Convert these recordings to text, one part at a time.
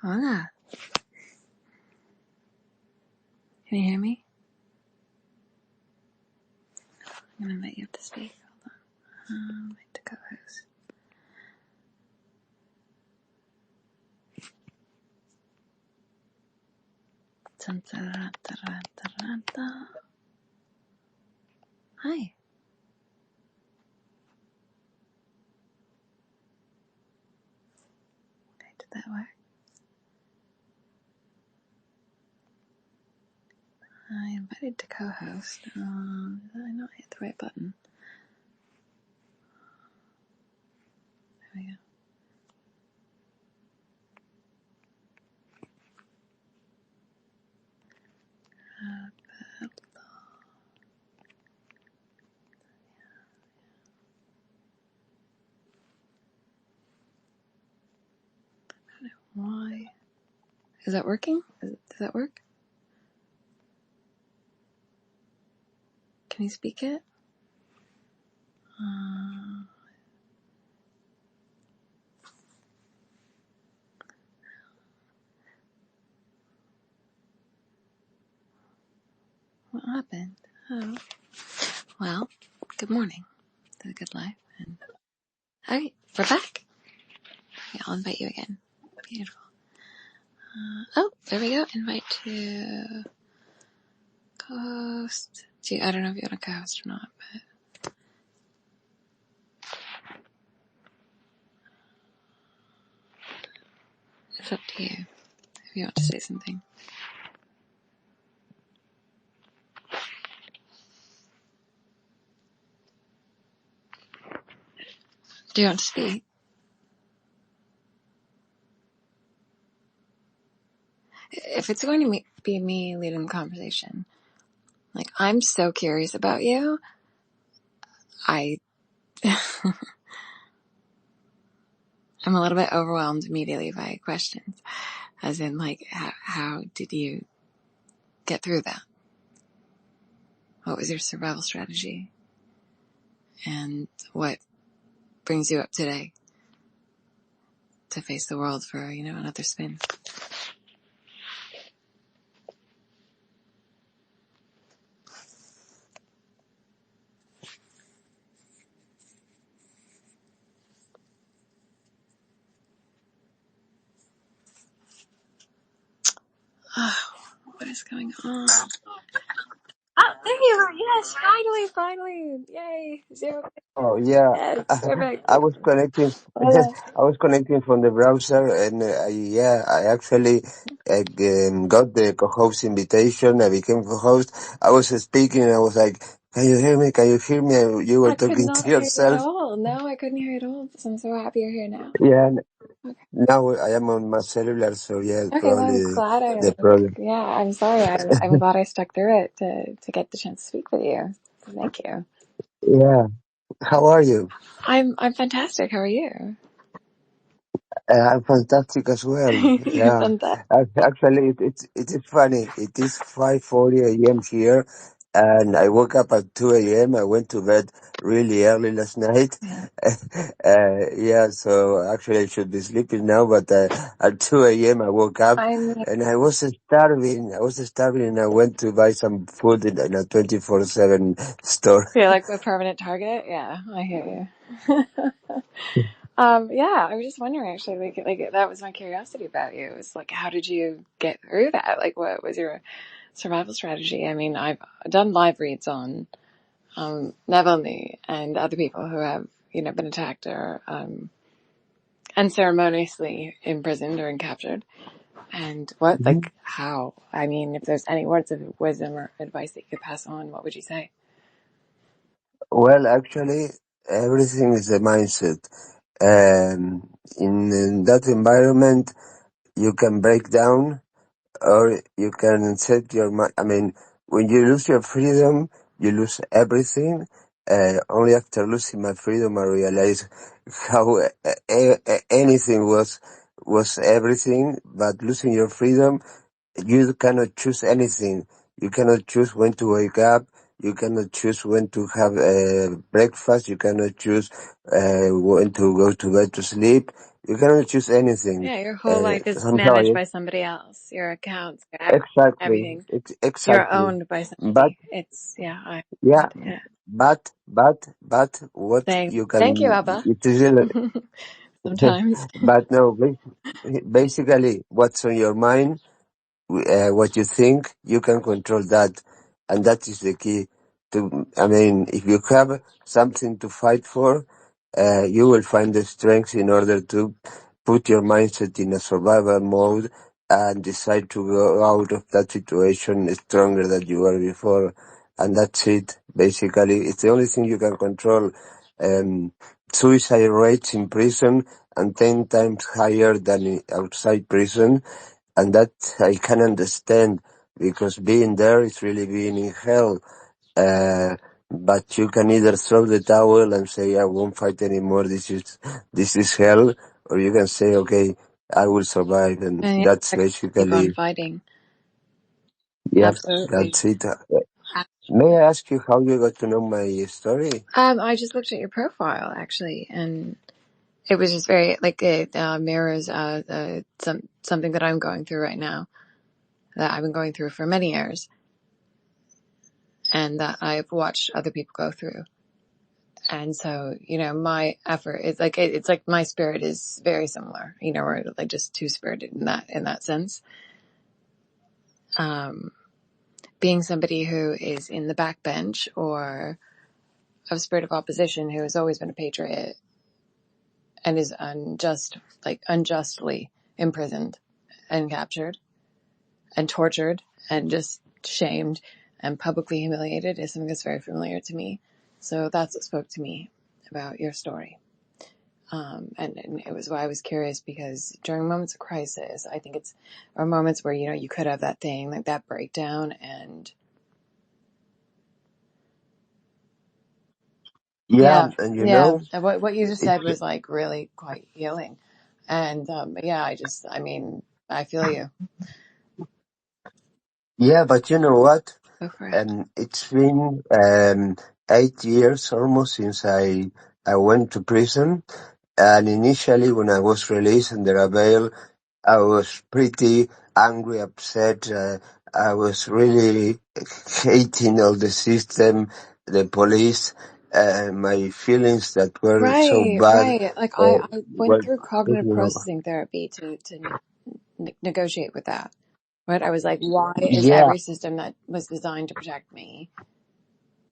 Hola. Can you hear me? I'm gonna invite you up to speak. Hold on. Invite to co-host. Hi. Okay, did that work? I invited to co-host. Did I not hit the right button? There we go. Why? Is that working? Does that work? Can you speak it? What happened? Oh. Well, good morning to the good life. And okay, we're back. Yeah, I'll invite you again. Beautiful. Oh, there we go. Invite to co-host. See, I don't know if you want to co-host or not, but it's up to you if you want to say something. Do you want to speak? If it's going to be me leading the conversation, like, I'm so curious about you. I'm a little bit overwhelmed immediately by questions. As in, like, how did you get through that? What was your survival strategy? And what brings you up today to face the world for, another spin? Oh, what is going on? Oh, there you are. Yes, finally. Yay. Zero. Oh yeah, Yes, perfect. I was connecting. Hola. I was connecting from the browser, and I actually got the co-host invitation. I became co-host. I was speaking, and I was like, "Can you hear me? Can you hear me?" And you were I could talking to not hear you at yourself. all. No, I couldn't hear you at all. So I'm so happy you're here now. Yeah. And Okay. now I am on my cellular, so yeah, Okay, well, I'm probably glad the problem. I'm sorry. I'm glad I stuck through it to get the chance to speak with you. So thank you. Yeah. How are you? I'm fantastic. How are you? I'm fantastic as well. Yeah, Fantastic. actually, it is funny. It is 5:40 a.m. here, and I woke up at 2 a.m. I went to bed really early last night. Yeah. Yeah, so actually I should be sleeping now, but at 2 a.m. I woke up I mean, and I was starving. And I went to buy some food in a 24/7 store. you're like a permanent target. Yeah, I hear you. Yeah, I was just wondering actually, like that was my curiosity about you. It was like, how did you get through that? Like, what was your survival strategy? I mean, I've done live reads on Navalny and other people who have, been attacked or unceremoniously imprisoned or captured. And how? I mean, if there's any words of wisdom or advice that you could pass on, what would you say? Well, actually, everything is a mindset. In that environment, you can break down or you can set your mind. I mean, when you lose your freedom, you lose everything. Only after losing my freedom, I realized how anything was everything. But losing your freedom, you cannot choose anything. You cannot choose when to wake up. You cannot choose when to have breakfast. You cannot choose when to go to bed to sleep. You cannot choose anything. Yeah, your whole life is Somehow, managed by somebody else. Your accounts, exactly, everything. You're exactly. owned by But somebody. It's, yeah, yeah, yeah. but what you Thank you, can, Abba. it is really, Sometimes. but no, basically, what's on your mind, what you think, you can control that, and that is the key. I mean, if you have something to fight for, you will find the strength in order to put your mindset in a survival mode and decide to go out of that situation stronger than you were before. And that's it. Basically, it's the only thing you can control. Suicide rates in prison and 10 times higher than outside prison, and that I can understand, because being there is really being in hell. But you can either throw the towel and say, I won't fight anymore, this is hell, or you can say, okay, I will survive, and And that's yeah, keep on basically, fighting. yep, Absolutely. that's it. May I ask you how you got to know my story? I just looked at your profile actually, and it was just very like it mirrors something that I'm going through right now, that I've been going through for many years, and that I've watched other people go through. And so, my effort is like it's like my spirit is very similar. We're like just two spirited in that sense. Being somebody who is in the backbench or of spirit of opposition, who has always been a patriot and is unjustly imprisoned and captured and tortured and just shamed and publicly humiliated, is something that's very familiar to me. So that's what spoke to me about your story. And it was why I was curious, because during moments of crisis, I think or moments where, you could have that thing, like that breakdown. And Yeah, yeah, and yeah. And what you just said was like really quite healing. And, yeah, I feel you. yeah, but you know what? Go for it. It's been 8 years almost since I went to prison. And initially, when I was released under a bail, I was pretty angry, upset. I was really hating all the system, the police. My feelings that were so Right, bad right. Like I went were through cognitive taking over. processing therapy to negotiate with that. Right. I was like, why is Yeah, every system that was designed to protect me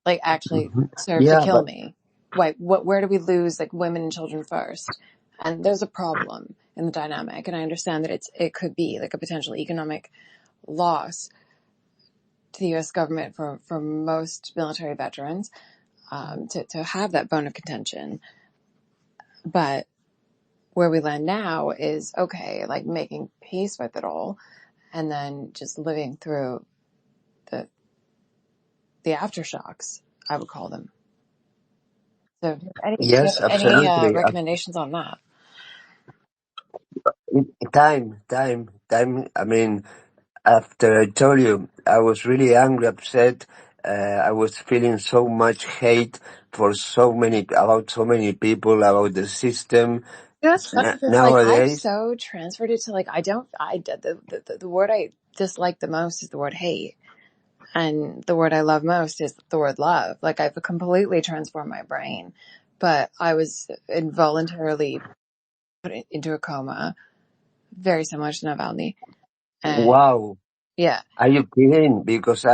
like actually mhm. serve to Yeah, kill but me? Where do we lose like women and children first? And there's a problem in the dynamic. And I understand that it could be like a potential economic loss to the U.S. government for most military veterans, to have that bone of contention. But where we land now is okay, like making peace with it all and then just living through the aftershocks, I would call them. So, do you yes, have any absolutely. recommendations on that? Time. I mean, after I told you, I was really angry, upset. I was feeling so much hate for about so many people, about the system. That's funny because like I've Nowadays, so transferred it to like I don't I the word I dislike the most is the word hate, and the word I love most is the word love. Like I've completely transformed my brain, but I was involuntarily put into a coma, very similar to Navalny, and wow. yeah, Are you kidding? Because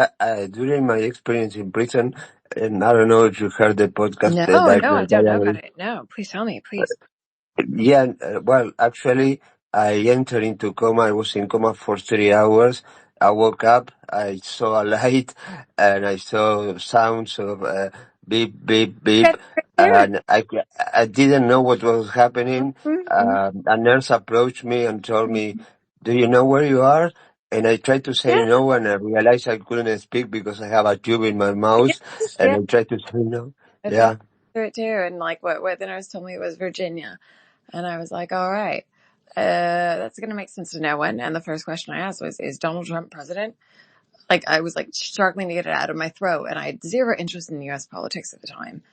during my experience in prison, and I don't know if you heard the podcast, no, no, I don't know about Diary. it. No, please tell me, please. Yeah, well, actually, I entered into coma. I was in coma for 3 hours. I woke up, I saw a light, and I saw sounds of beep, beep, beep, That's right there. and I didn't know what was happening. Mm-hmm. A nurse approached me and told me, "Do you know where you are?" And I tried to say Yeah, no, and I realized I couldn't speak because I have a tube in my yeah, mouth, and yeah. I tried to say no. I've gone Yeah. through it too, and like what the nurse told me was Virginia, and I was like, all right, that's gonna make sense to no one. And the first question I asked was, "Is Donald Trump president?" Like I was like struggling to get it out of my throat, and I had zero interest in U.S. politics at the time,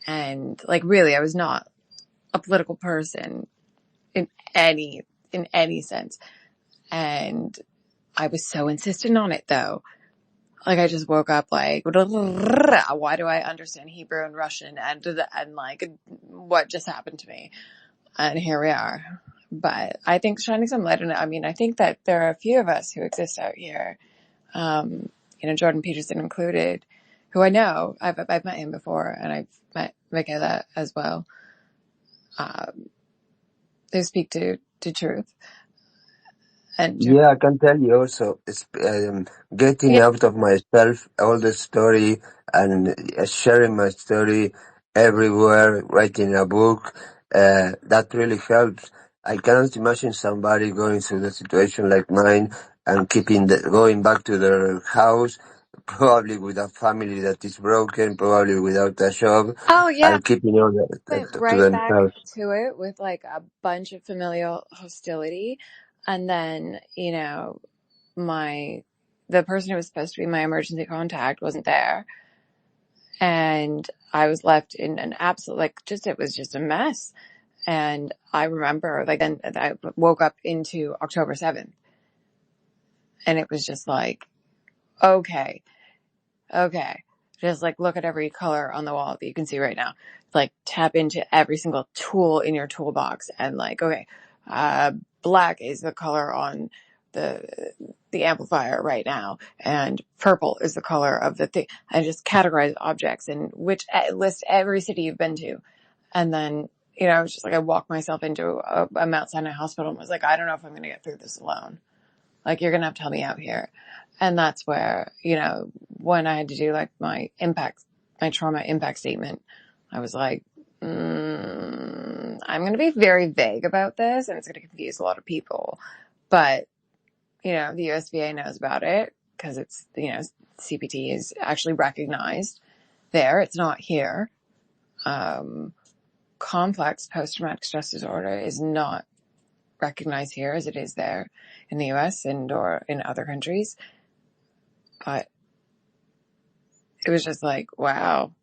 and like really, I was not a political person in any in any sense. And I was so insistent on it though. Like I just woke up like, why do I understand Hebrew and Russian and like what just happened to me? And here we are. But I think shining some light on it. I mean, I think that there are a few of us who exist out here, Jordan Peterson included, who I know. I've met him before, and I've met Michaela as well. They speak to truth and truth. Yeah, I can tell you also, getting Yeah. out of myself all the story and sharing my story everywhere, writing a book, that really helps. I cannot imagine somebody going through the situation like mine and going back to their house, probably with a family that is broken, probably without a job, Oh yeah. and keeping all Went to right back themselves. to it with like a bunch of familial hostility, and then the person who was supposed to be my emergency contact wasn't there, and I was left in an absolute it was just a mess. And I remember then I woke up into October 7th, and it was just like, okay, just like look at every color on the wall that you can see right now. Like tap into every single tool in your toolbox, and like, okay, black is the color on the amplifier right now, and purple is the color of the thing. And just categorize objects and list every city you've been to. And then, it was just like I walked myself into a Mount Sinai hospital and was like, I don't know if I'm going to get through this alone. Like, you're going to have to help me out here. And that's where, when I had to do like my trauma impact statement, I was like, I'm going to be very vague about this, and it's going to confuse a lot of people. But, the USVA knows about it because it's, CPT is actually recognized there. It's not here. Complex post-traumatic stress disorder is not recognized here as it is there in the US or in other countries. But it was just like, wow,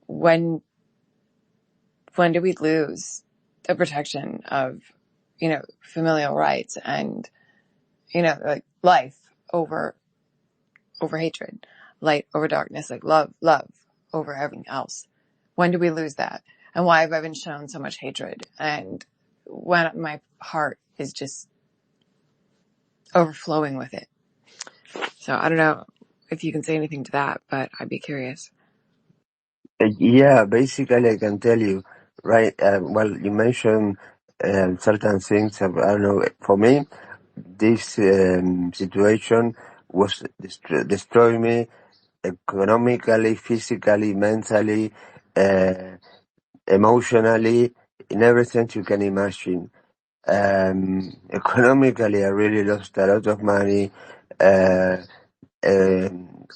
when do we lose the protection of, familial rights and, like life over hatred, light over darkness, like love over everything else? When do we lose that? And why have I been shown so much hatred? And when my heart is just overflowing with it. So I don't know if you can say anything to that, but I'd be curious. Yeah, basically, I can tell you, right? Well, you mentioned certain things. I don't know. For me, this situation was destroying me economically, physically, mentally, uh, emotionally, in every sense you can imagine. Economically, I really lost a lot of money. Uh,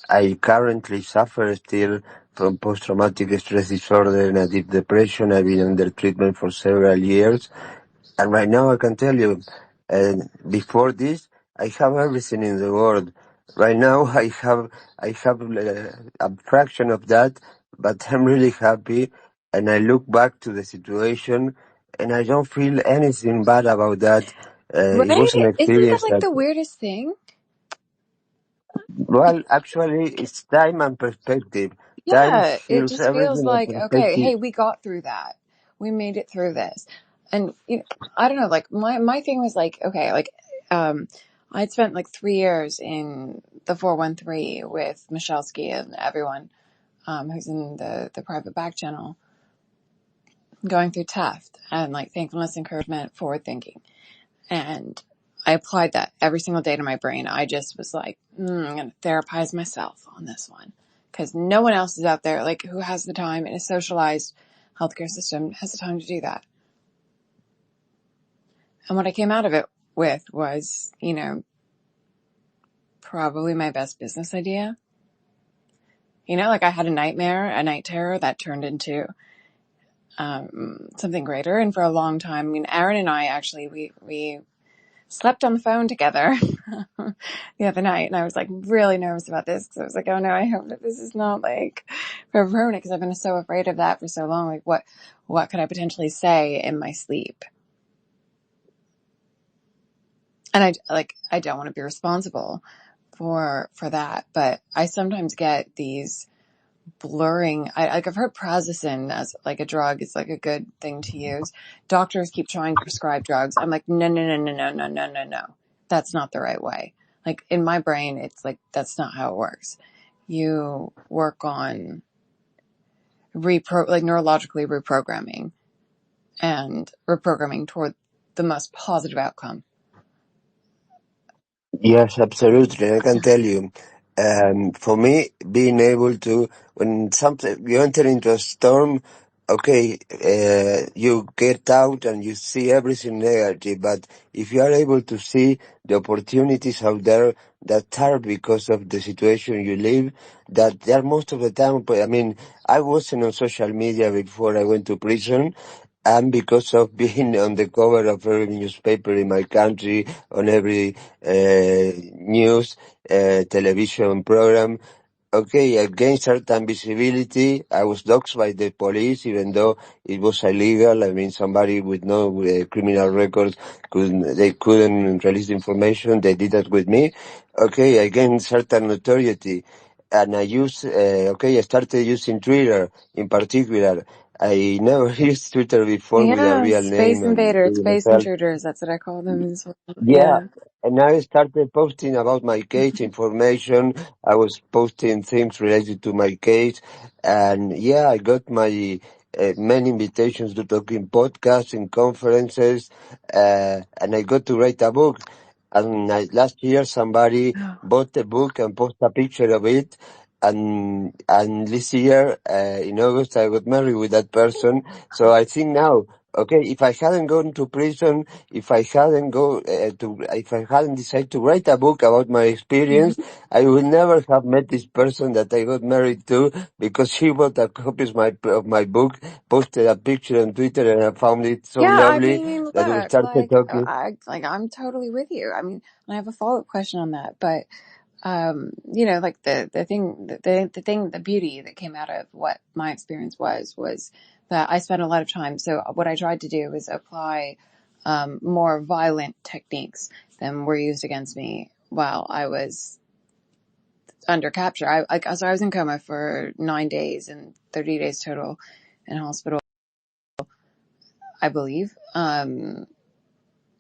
I currently suffer still from post-traumatic stress disorder and a deep depression. I've been under treatment for several years. And right now I can tell you, before this, I have everything in the world. Right now I have a fraction of that, but I'm really happy. And I look back to the situation and I don't feel anything bad about that. It was an Right? Isn't that experience like that, the weirdest thing? well, actually, it's time and perspective. Time Yeah, it feels just feels everything in like, okay, perspective. hey, we got through that. We made it through this. And I don't know, like my thing was like, okay, like I'd spent like 3 years in the 413 with Michalski and everyone who's in the private back channel, going through Taft and like thankfulness, encouragement, forward thinking. And I applied that every single day to my brain. I just was like, I'm going to therapize myself on this one, because no one else is out there like who has the time in a socialized healthcare system has the time to do that. And what I came out of it with was, probably my best business idea. Like I had a nightmare, a night terror that turned into something greater. And for a long time, I mean, Aaron and I actually, we slept on the phone together the other night, and I was like really nervous about this because I was like, oh no, I hope that this is not like forever permanent, because I've been so afraid of that for so long. Like what could I potentially say in my sleep? And I don't want to be responsible for that, but I sometimes get these blurring. I've heard prazosin as like a drug is like a good thing to use. Doctors keep trying to prescribe drugs. I'm like, no, no, no, no, no, no, no, no, no. That's not the right way. Like in my brain, it's like, that's not how it works. You work on like neurologically reprogramming and reprogramming toward the most positive outcome. Yes, absolutely. I can tell you. For me, being able to, when something, you enter into a storm, okay, you get out and you see everything negative, but if you are able to see the opportunities out there that are because of the situation you live, that they are most of the time, I mean, I wasn't on social media before I went to prison, and because of being on the cover of every newspaper in my country, on every news, television program, okay, I gained certain visibility. I was doxxed by the police, even though it was illegal. I mean, somebody with no criminal records they couldn't release information. They did that with me. Okay, I gained certain notoriety. And I started using Twitter in particular. I never used Twitter before with a Yeah, real space name and invaders, being space myself. intruders. That's what I call them as well. Yeah, Yeah. and I started posting about my case information. I was posting things related to my case, and yeah, I got my many invitations to talk in podcasts, in conferences, and I got to write a book. And last year, somebody Oh, bought the book and posted a picture of it. And this year, in August, I got married with that person. So I think now, okay, if I hadn't gone to prison, if I hadn't decided to write a book about my experience, I would never have met this person that I got married to, because she bought a copy of my book, posted a picture on Twitter, and I found it so yeah, I lovely mean, that we look, started talking. I'm totally with you. I mean, I have a follow-up question on that, but like the beauty that came out of what my experience was that I spent a lot of time. So what I tried to do was apply more violent techniques than were used against me while I was under capture. So I was in coma for 9 days and 30 days total in hospital, I believe. I'm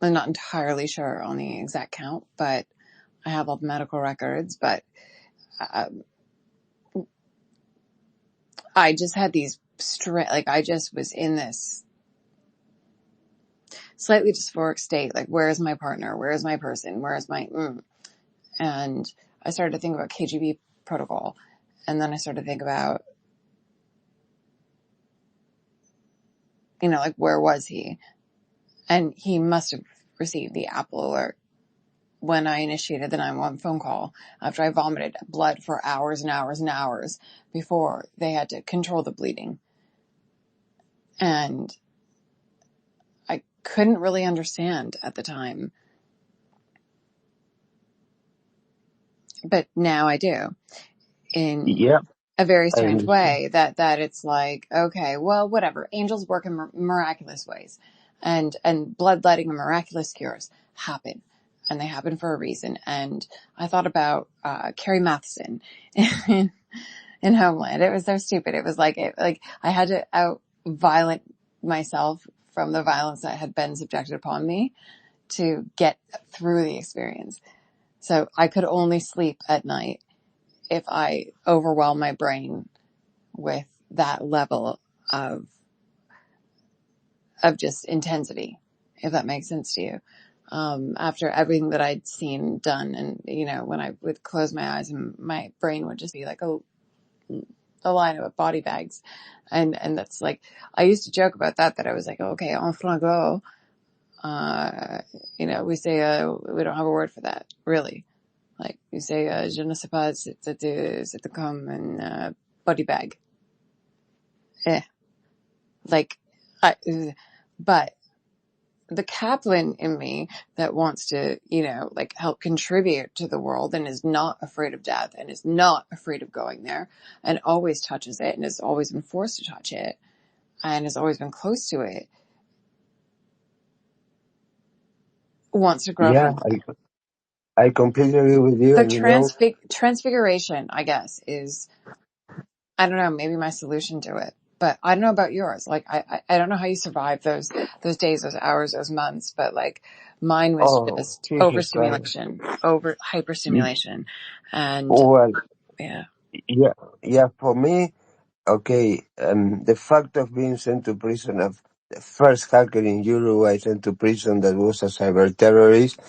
not entirely sure on the exact count, but I have all the medical records. But um, I just had these I just was in this slightly dysphoric state. Like, where is my partner? Where is my person? Where is and I started to think about KGB protocol. And then I started to think about, like, where was he? And he must have received the Apple alert when I initiated the 911 phone call after I vomited blood for hours and hours and hours before they had to control the bleeding. And I couldn't really understand at the time, but now I do, in Yeah, a very I strange understand. way, that it's like, okay, well, whatever. Angels work in miraculous ways, and bloodletting and miraculous cures happen. And they happen for a reason. And I thought about Carrie Matheson in, Homeland. It was so stupid. It was like I had to out violent myself from the violence that had been subjected upon me to get through the experience. So I could only sleep at night if I overwhelm my brain with that level of just intensity, if that makes sense to you. After everything that I'd seen done, and when I would close my eyes and my brain would just be like a line of body bags, and that's like, I used to joke about that I was like, okay, en franco, we say we don't have a word for that, really. Like, you say je ne sais pas, c'est comme un body bag. Like, I, but the Kaplan in me that wants to, like, help contribute to the world and is not afraid of death and is not afraid of going there and always touches it and has always been forced to touch it and has always been close to it, wants to grow Yeah, from that. I completely agree with you. So And you know, transfiguration, I guess, is, I don't know, maybe my solution to it. But I don't know about yours. Like, I don't know how you survive those days, those hours, those months, but like mine was oh, just Jesus Christ. overstimulation, over hyperstimulation. And Well, yeah. yeah, yeah, for me, okay, the fact of being sent to prison, of the first hacker in Uruguay sent to prison that was a cyber terrorist,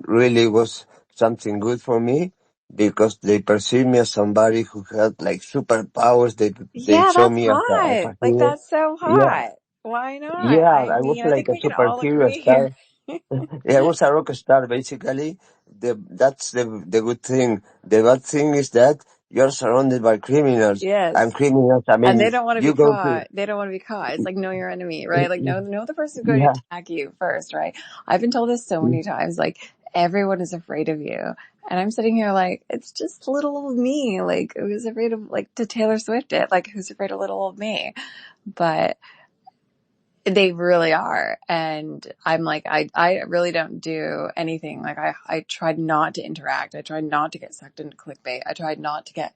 really was something good for me because they perceived me as somebody who had like superpowers. They Yeah, saw that's me as hot. a Like, hero. that's so Yeah, hot. Why not? yeah, I I was mean, I like think a we can all superhero agree here. star. Yeah, I was a rock star basically. That's the good thing. The bad thing is that you're surrounded by criminals, and Yes. criminals. I And they mean, don't want to be you go to caught. They don't want to be caught. It's like know your enemy, right? Like know the person who's going to yeah. attack you first, right? I've been told this so many times. Like everyone is afraid of you, and I'm sitting here like it's just little old me. Like who's afraid of like to Taylor Swift it? Like who's afraid of little old me? But they really are, and I'm like I really don't do anything. Like I tried not to interact. I tried not to get sucked into clickbait. I tried not to get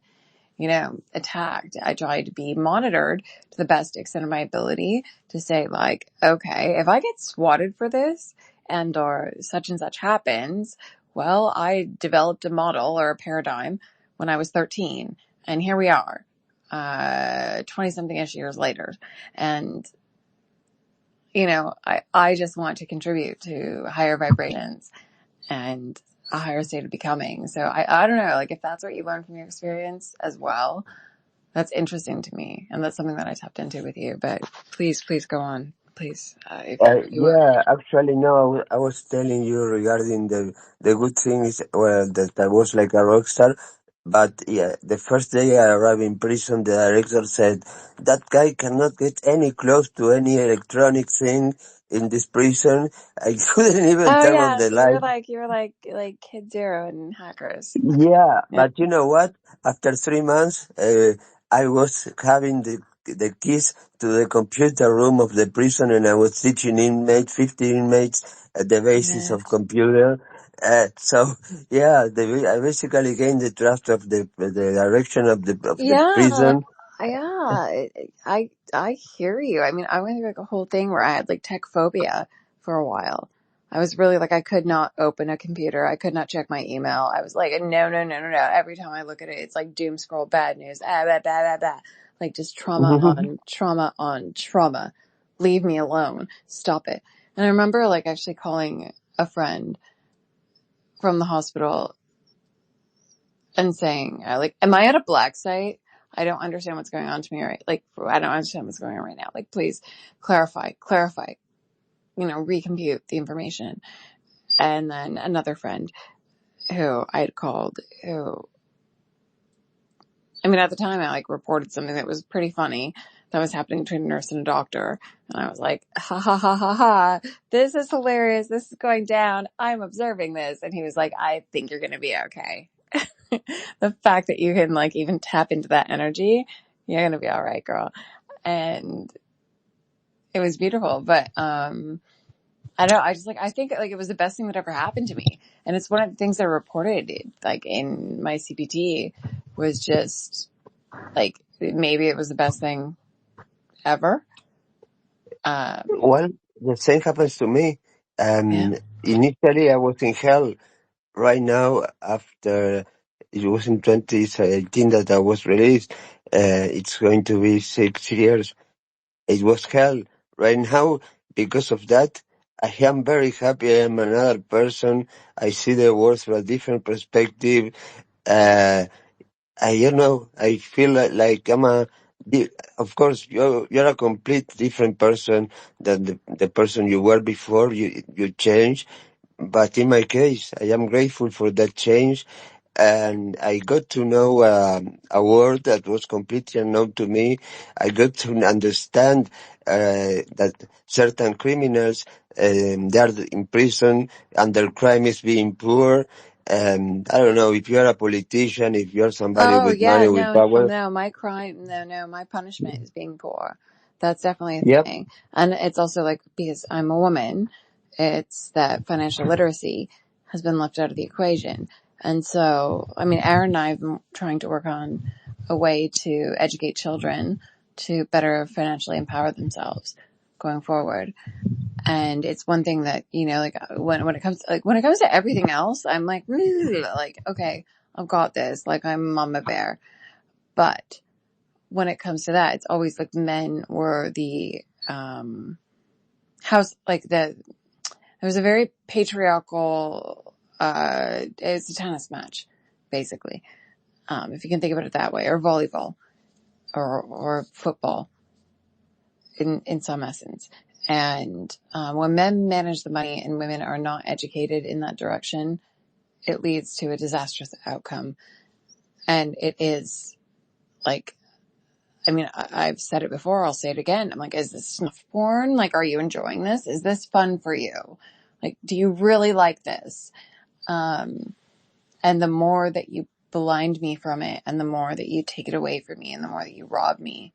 attacked. I try to be monitored to the best extent of my ability to say like, okay, if I get swatted for this and or such and such happens, well, I developed a model or a paradigm when I was 13 and here we are, 20 something ish years later. And, I just want to contribute to higher vibrations and a higher state of becoming. So I don't know, like if that's what you learned from your experience as well, that's interesting to me, and that's something that I tapped into with you. But please go on, please. If you were, Yeah, actually, no, I was telling you regarding the good things, well, that I was like a rock star. But yeah, the first day I arrived in prison, the director said, that guy cannot get any close to any electronic thing in this prison. I couldn't even oh turn on yeah, the so you're light. like Kid Zero and Hackers. Yeah, Yeah. but you know what? After 3 months, I was having the keys to the computer room of the prison, and I was teaching inmates, 50 inmates, the basis of Yes. computer. So yeah, I basically gained the trust of the direction of the Yeah, prison. yeah. I hear you. I mean, I went through like a whole thing where I had like tech phobia for a while. I was really like I could not open a computer. I could not check my email. I was like, no. Every time I look at it, it's like doom scroll, bad news, blah, blah, blah, blah. Like just trauma on trauma on trauma. Leave me alone. Stop it. And I remember like actually calling a friend from the hospital and saying, like, am I at a black site? I don't understand what's going on to me, right? Like, I don't understand what's going on right now. Like, please clarify, recompute the information. And then another friend who I had called, at the time I like reported something that was pretty funny that was happening between a nurse and a doctor. And I was like, ha ha ha ha ha, this is hilarious. This is going down. I'm observing this. And he was like, I think you're going to be okay. The fact that you can like even tap into that energy, you're going to be all right, girl. And it was beautiful. But, I don't know. I think like it was the best thing that ever happened to me. And it's one of the things that I reported like in my CPT was just like, maybe it was the best thing ever. Well, the same happens to me. Yeah. Initially I was in hell. Right now, after it was in 2018 that I was released, it's going to be 6 years. It was hell. Right now, because of that, I am very happy. I am another person. I see the world through a different perspective. Uh, I feel like of course, you're a complete different person than the person you were before. You change. But in my case, I am grateful for that change, and I got to know a world that was completely unknown to me. I got to understand that certain criminals, they are in prison and their crime is being poor. And I don't know if you're a politician, if you're somebody Oh with yeah. money, with power. No, my crime, no, my punishment is being poor. That's definitely a Yep. thing. And it's also like, because I'm a woman It's that financial literacy has been left out of the equation. And so, I mean, Aaron and I have been trying to work on a way to educate children to better financially empower themselves going forward. And it's one thing that, you know, like when it comes to everything else, I'm like, okay, I've got this. Like I'm Mama Bear. But when it comes to that, it's always like men were the, house, like there was a very patriarchal, it's a tennis match, basically. If you can think about it that way, or volleyball or football in some essence. And, when men manage the money and women are not educated in that direction, it leads to a disastrous outcome. And it is like, I mean, I've said it before, I'll say it again. I'm like, is this snuff porn? Like, are you enjoying this? Is this fun for you? Like, do you really like this? And the more that you blind me from it, and the more that you take it away from me, and the more that you rob me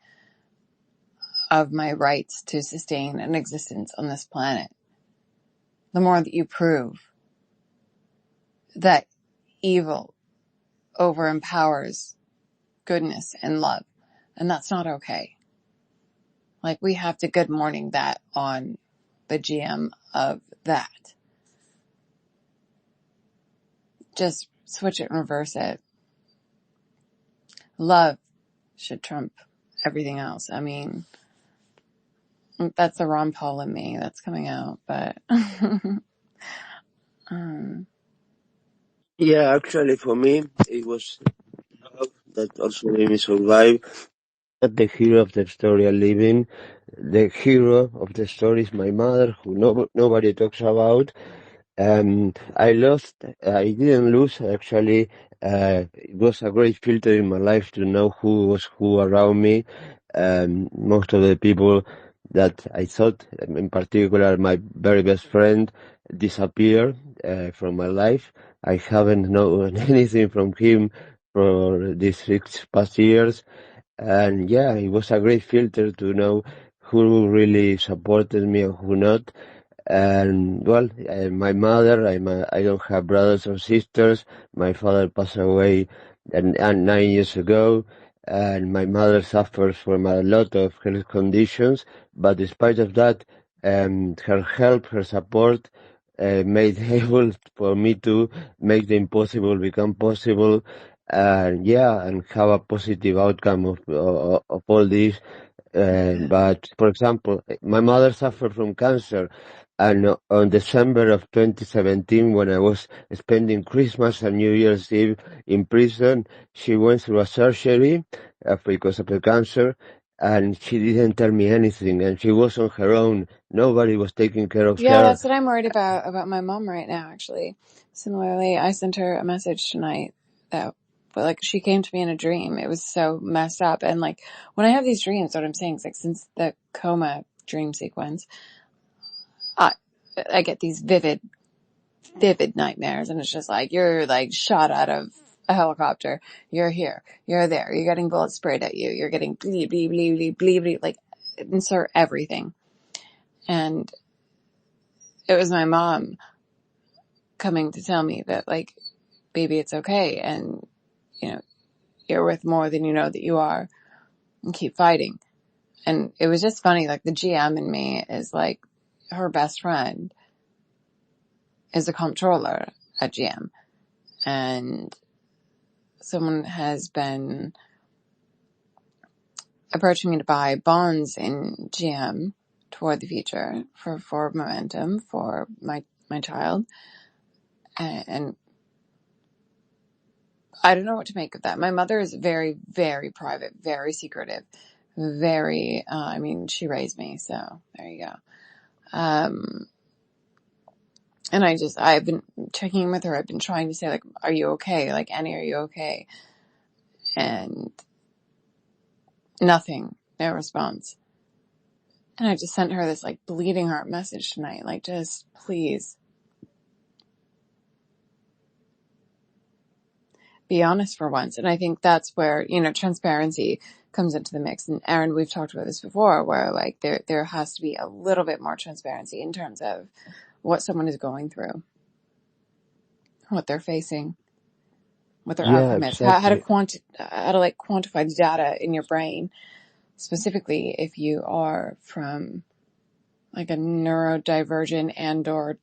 of my rights to sustain an existence on this planet, the more that you prove that evil overempowers goodness and love. And that's not okay. Like, we have to good morning that on the GM of that. Just switch it and reverse it. Love should trump everything else. I mean, that's the Ron Paul in me that's coming out, but Yeah, actually, for me, it was love that also made me survive. Not the hero of the story I'm living. The hero of the story is my mother, who nobody talks about. I didn't lose, actually. It was a great filter in my life to know who was who around me. Most of the people that I thought, in particular my very best friend, disappeared from my life. I haven't known anything from him for these 6 past years. And yeah, it was a great filter to know who really supported me and who not. And well, my mother, I don't have brothers or sisters. My father passed away 9 years ago, and my mother suffers from a lot of health conditions. But despite of that, her help, her support, made able for me to make the impossible become possible. And yeah, and have a positive outcome of all this. But for example, my mother suffered from cancer, and on December of 2017, when I was spending Christmas and New Year's Eve in prison, she went through a surgery because of the cancer, and she didn't tell me anything, and she was on her own. Nobody was taking care of yeah, her. that's what I'm worried about my mom right now, actually. Similarly, I sent her a message tonight that, but like, she came to me in a dream. It was so messed up. And like, when I have these dreams, what I'm saying is like, since the coma dream sequence, I get these vivid nightmares, and it's just like, you're like shot out of a helicopter. You're here, you're there, you're getting bullets sprayed at you, you're getting bleep, bleep, bleep, bleep, bleep, bleep, like, insert everything. And it was my mom coming to tell me that, like, baby, it's okay. And, you know, you're worth more than you know that you are, and keep fighting. And it was just funny. Like, the GM in me is like, her best friend is a comptroller at GM. And someone has been approaching me to buy bonds in GM toward the future for momentum for my child. And I don't know what to make of that. My mother is very, very private, very secretive, very, I mean, she raised me, so there you go. And I've been checking in with her. I've been trying to say, like, are you okay? Like, Annie, are you okay? And nothing, no response. And I just sent her this, like, bleeding heart message tonight, like, just please be honest for once. And I think that's where, you know, transparency comes into the mix. And Aaron, we've talked about this before, where like there has to be a little bit more transparency in terms of what someone is going through, what they're facing, what their Yeah, outcome is, how to exactly. like quantify the data in your brain, specifically if you are from like a neurodivergent and or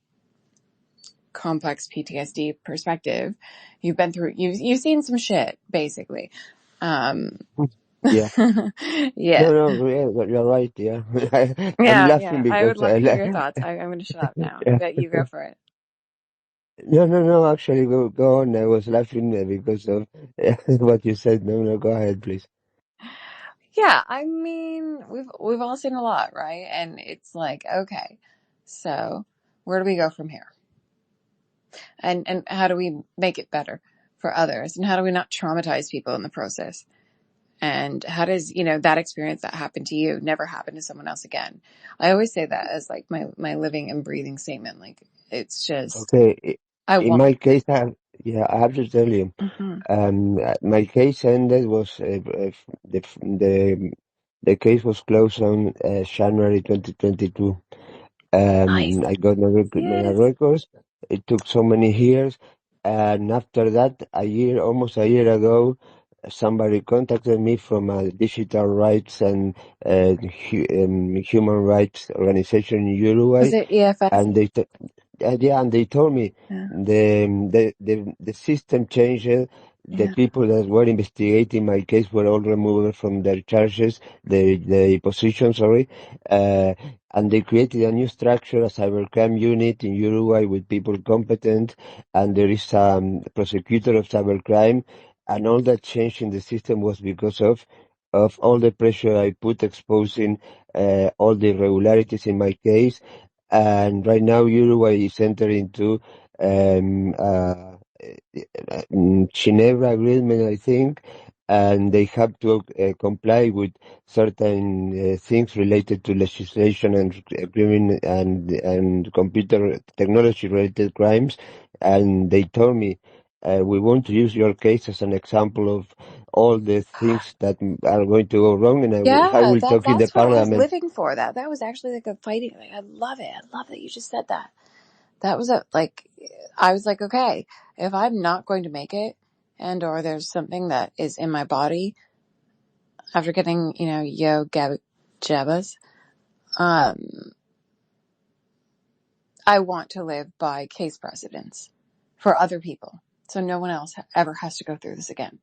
complex PTSD perspective. You've been through, you've seen some shit, basically. Yeah. Yeah. No, yeah, you're right. Yeah, I'm Yeah. laughing I would because love to hear your thoughts. I'm going to shut up now. yeah. You go for it. No. Actually, go on. I was laughing because of what you said. No, go ahead, please. Yeah. I mean, we've all seen a lot, right? And it's like, okay, so where do we go from here? And how do we make it better for others? And how do we not traumatize people in the process? And how does, that experience that happened to you never happen to someone else again? I always say that as like my living and breathing statement. Like, it's just, Okay. I In want. my case, I have to tell you. Hmm. My case ended was the case was closed on January 2022. Nice. I got my Yes. records. It took so many years, and after that, almost a year ago, somebody contacted me from a digital rights and human rights organization in Was Uruguay, it EFS? and and they told me Yeah. the system changed. The Yeah. people that were investigating my case were all removed from their charges, the position, sorry, and they created a new structure, a cybercrime unit in Uruguay with people competent, and there is a prosecutor of cybercrime, and all that change in the system was because of all the pressure I put exposing all the irregularities in my case. And right now Uruguay is entering into Geneva Agreement, I think, and they have to comply with certain things related to legislation and criminal and computer technology related crimes. And they told me, we want to use your case as an example of all the things that are going to go wrong, and I Yeah, will talk in the that's what I was parliament. living for. That was actually like a fighting. Like, I love it. I love that you just said that. That was I was like, okay, if I'm not going to make it, and or there's something that is in my body after getting, jabas, um, I want to live by case precedence for other people, so no one else ever has to go through this again.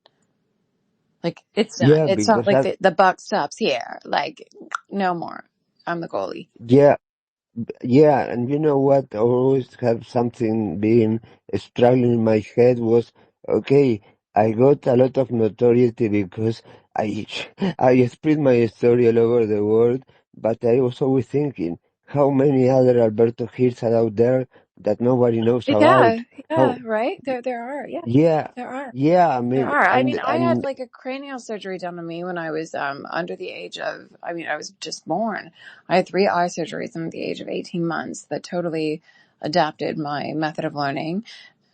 Like, it's done. Yeah, It's not because like the buck stops here. Like, no more. I'm the goalie. yeah, yeah, and you know what? I always have something being struggling in my head was, okay, I got a lot of notoriety because I I spread my story all over the world, but I was always thinking, how many other Alberto Hills are out there that nobody knows Yeah, about? yeah, How, right. There are. Yeah, yeah, there are. yeah, I There mean, are. I mean, and, I had and, like a cranial surgery done on me when I was under the age of, I mean, I was just born. I had 3 eye surgeries under the age of 18 months that totally adapted my method of learning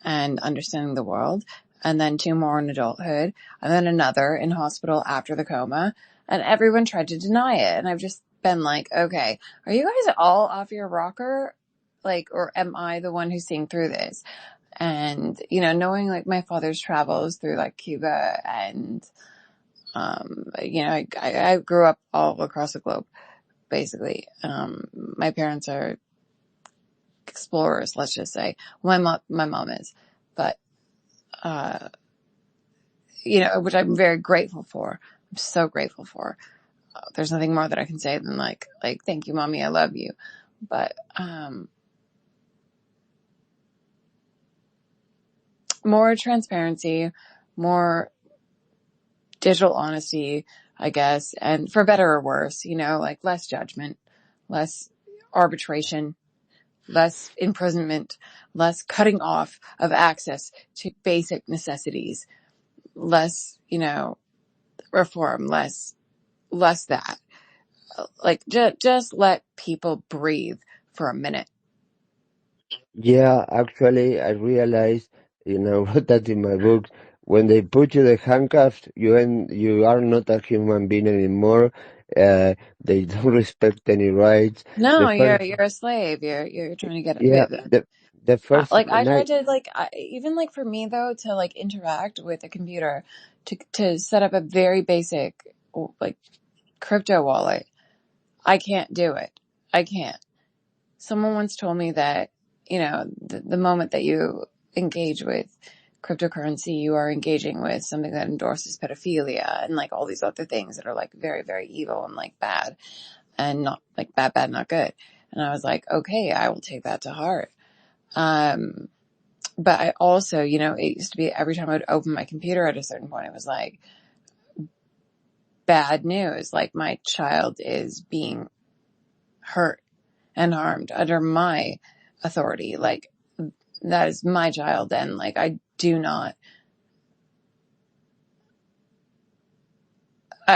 and understanding the world. And then 2 more in adulthood, and then another in hospital after the coma. And everyone tried to deny it. And I've just been like, okay, are you guys all off your rocker? Like, or am I the one who's seeing through this? And, knowing like my father's travels through like Cuba and, I grew up all across the globe, basically. My parents are explorers, let's just say. My mom is, but, which I'm very grateful for. I'm so grateful for. There's nothing more that I can say than like, thank you, mommy. I love you. But, more transparency, more digital honesty, I guess, and for better or worse, like less judgment, less arbitration, less imprisonment, less cutting off of access to basic necessities, less, reform, less that. Like, just let people breathe for a minute. yeah, actually, I realized, wrote that in my book. When they put you the handcuffs, you are not a human being anymore, They don't respect any rights. The No, first, you're a slave. You're trying to get yeah, it. the first Like I tried night, to like even like for me though to like interact with a computer to set up a very basic like crypto wallet. I can't do it. I can't. Someone once told me that, the moment that you engage with cryptocurrency, you are engaging with something that endorses pedophilia and like all these other things that are like very, very evil and like bad and not like bad, not good. And I was like, okay, I will take that to heart. But I also, it used to be every time I would open my computer at a certain point, it was like bad news. Like my child is being hurt and harmed under my authority. Like that is my child. And like, I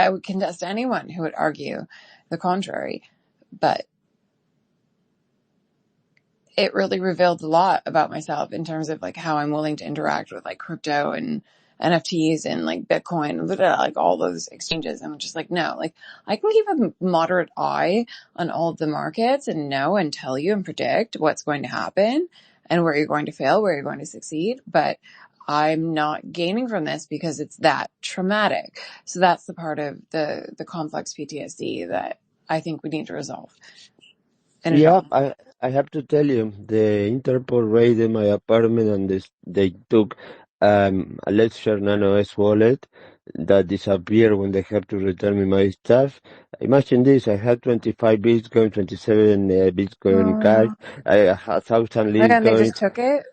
would contest anyone who would argue the contrary, but it really revealed a lot about myself in terms of like how I'm willing to interact with like crypto and NFTs and like Bitcoin, like all those exchanges. I'm just like, no, like I can keep a moderate eye on all of the markets and know and tell you and predict what's going to happen and where you're going to fail, where you're going to succeed. But I'm not gaining from this because it's that traumatic. So that's the part of the complex PTSD that I think we need to resolve in yeah, adults. I have to tell you, the Interpol raided my apartment and they took a Ledger Nano S wallet that disappeared when they have to return me my stuff. Imagine this, I had 25 Bitcoin, 27 Bitcoin cash, I had 1,000 Oh, yeah, and they just Litecoins. took it.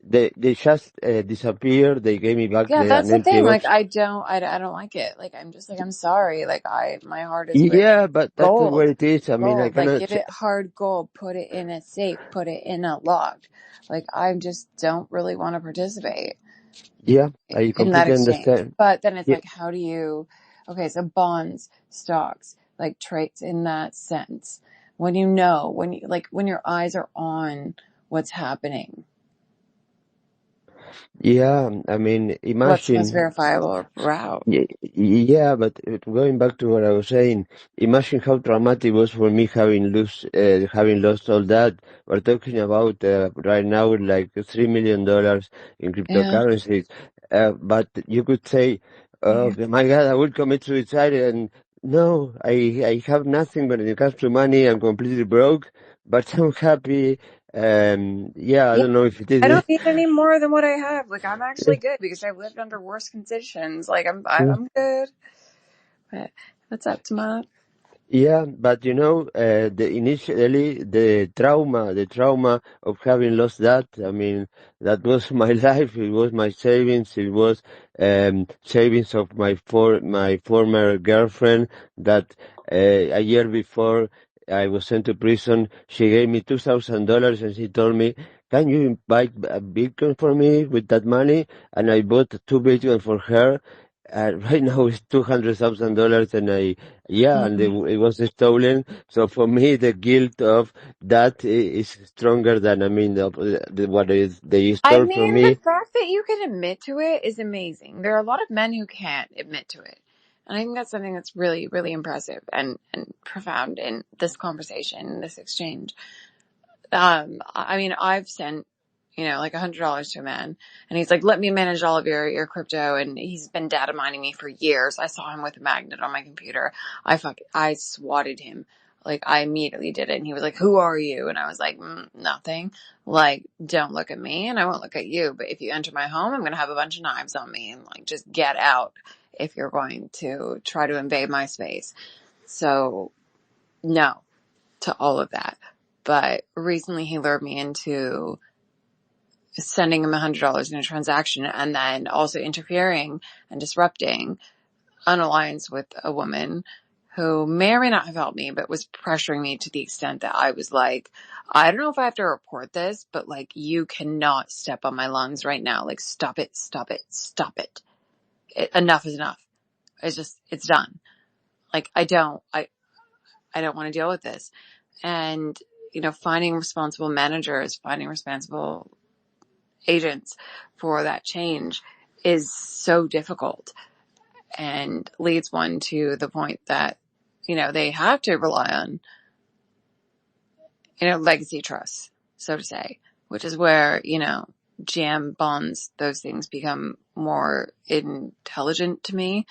They just disappeared. They gave me back Yeah, that's an the empty thing. Like, box. I don't like it. Like, I'm just like, I'm sorry. Like, my heart is with Yeah, but that's the way gold, it is. I mean, I gold. Like, cannot. give it hard gold. Put it in a safe. Put it in a locked. Like, I just don't really want to participate Yeah, I in that completely exchange. understand. But then it's Yeah, like, how do you? Okay, so bonds, stocks, like traits in that sense. When your eyes are on what's happening, yeah. I mean, what's the most imagine. verifiable route? Yeah, but going back to what I was saying, imagine how traumatic it was for me having lost all that. We're talking about right now like $3 million in Yeah. cryptocurrencies. But you could say, "Oh Yeah. my God, I will commit suicide." And no, I have nothing when it comes to money. I'm completely broke, but I'm happy. Yeah, I Yeah. don't know if it I is. don't need any more than what I have. Like I'm actually good because I've lived under worse conditions. Like I'm good. But that's up to my Yeah, but initially the trauma of having lost that, I mean, that was my life. It was my savings. It was savings of my former girlfriend that a year before I was sent to prison, she gave me $2,000 and she told me, "Can you buy a Bitcoin for me with that money?" And I bought 2 Bitcoin for her. Right now it's $200,000, and yeah, and Mhm. it was stolen. So for me, the guilt of that is stronger than, I mean, what is they I stole from mean, the me. fact that you can admit to it is amazing. There are a lot of men who can't admit to it. And I think that's something that's really, really impressive and profound in this conversation, this exchange. I mean, I've sent, like $100 to a man and he's like, let me manage all of your crypto. And he's been data mining me for years. I saw him with a magnet on my computer. I swatted him. Like I immediately did it. And he was like, who are you? And I was like, nothing. Like, don't look at me and I won't look at you. But if you enter my home, I'm going to have a bunch of knives on me and like, just get out if you're going to try to invade my space. So no to all of that. But recently he lured me into sending him $100 in a transaction and then also interfering and disrupting an alliance with a woman who may or may not have helped me, but was pressuring me to the extent that I was like, I don't know if I have to report this, but like, you cannot step on my lungs right now. Like, stop it, stop it, stop it. Enough is enough. It's done. Like, I don't want to deal with this. And, finding responsible managers, finding responsible agents for that change is so difficult and leads one to the point that they have to rely on, legacy trusts, so to say, which is where, jam bonds, those things become more intelligent to me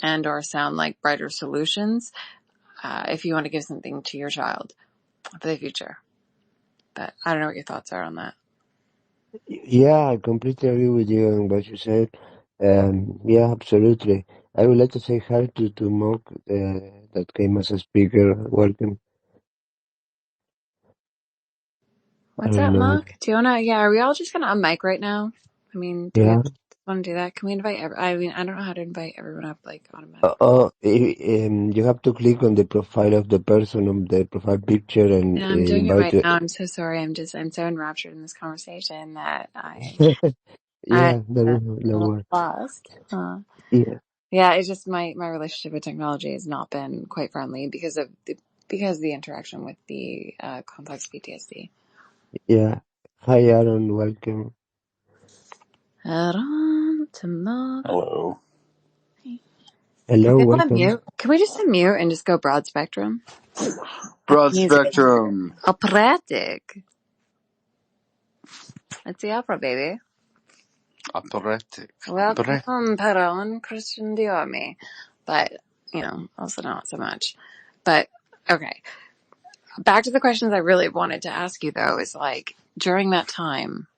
and or sound like brighter solutions, if you want to give something to your child for the future. But I don't know what your thoughts are on that. Yeah, I completely agree with you on what you said. Yeah, absolutely. I would like to say hi to Mok, that came as a speaker. Welcome. I What's don't up, know. Mark? Do you want to, are we all just going to unmic right now? I mean, do we Yeah. all want to do that? Can we invite, I mean, I don't know how to invite everyone up, like, automatically. You have to click on the profile of the person on the profile picture and Yeah, I'm doing it invite. right now. I'm so sorry. I'm so enraptured in this conversation that I, Yeah, no I'm worries. lost. Yeah, Yeah, it's just my relationship with technology has not been quite friendly because of the interaction with the complex PTSD. yeah. Hi, Aaron. Welcome. Aaron to Mark. Hello. Can Hello, we all welcome. unmute? Can we just unmute and just go broad spectrum? Broad Music. spectrum. Operatic. It's the opera, baby. Operatic. Welcome, Peron, Christian Diormi. But, also not so much. But, okay. Back to the questions I really wanted to ask you, though, is like, during that time,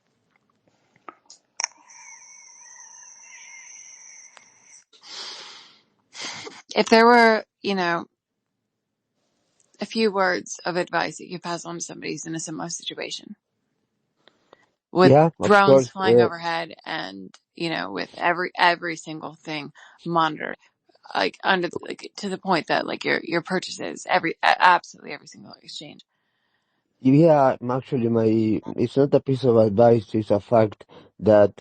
if there were, a few words of advice that you pass on to somebody who's in a similar situation, with Yeah, of drones course. flying overhead and, with every single thing monitored, like to the point that like your purchases, absolutely every single exchange. Yeah, actually, it's not a piece of advice, it's a fact that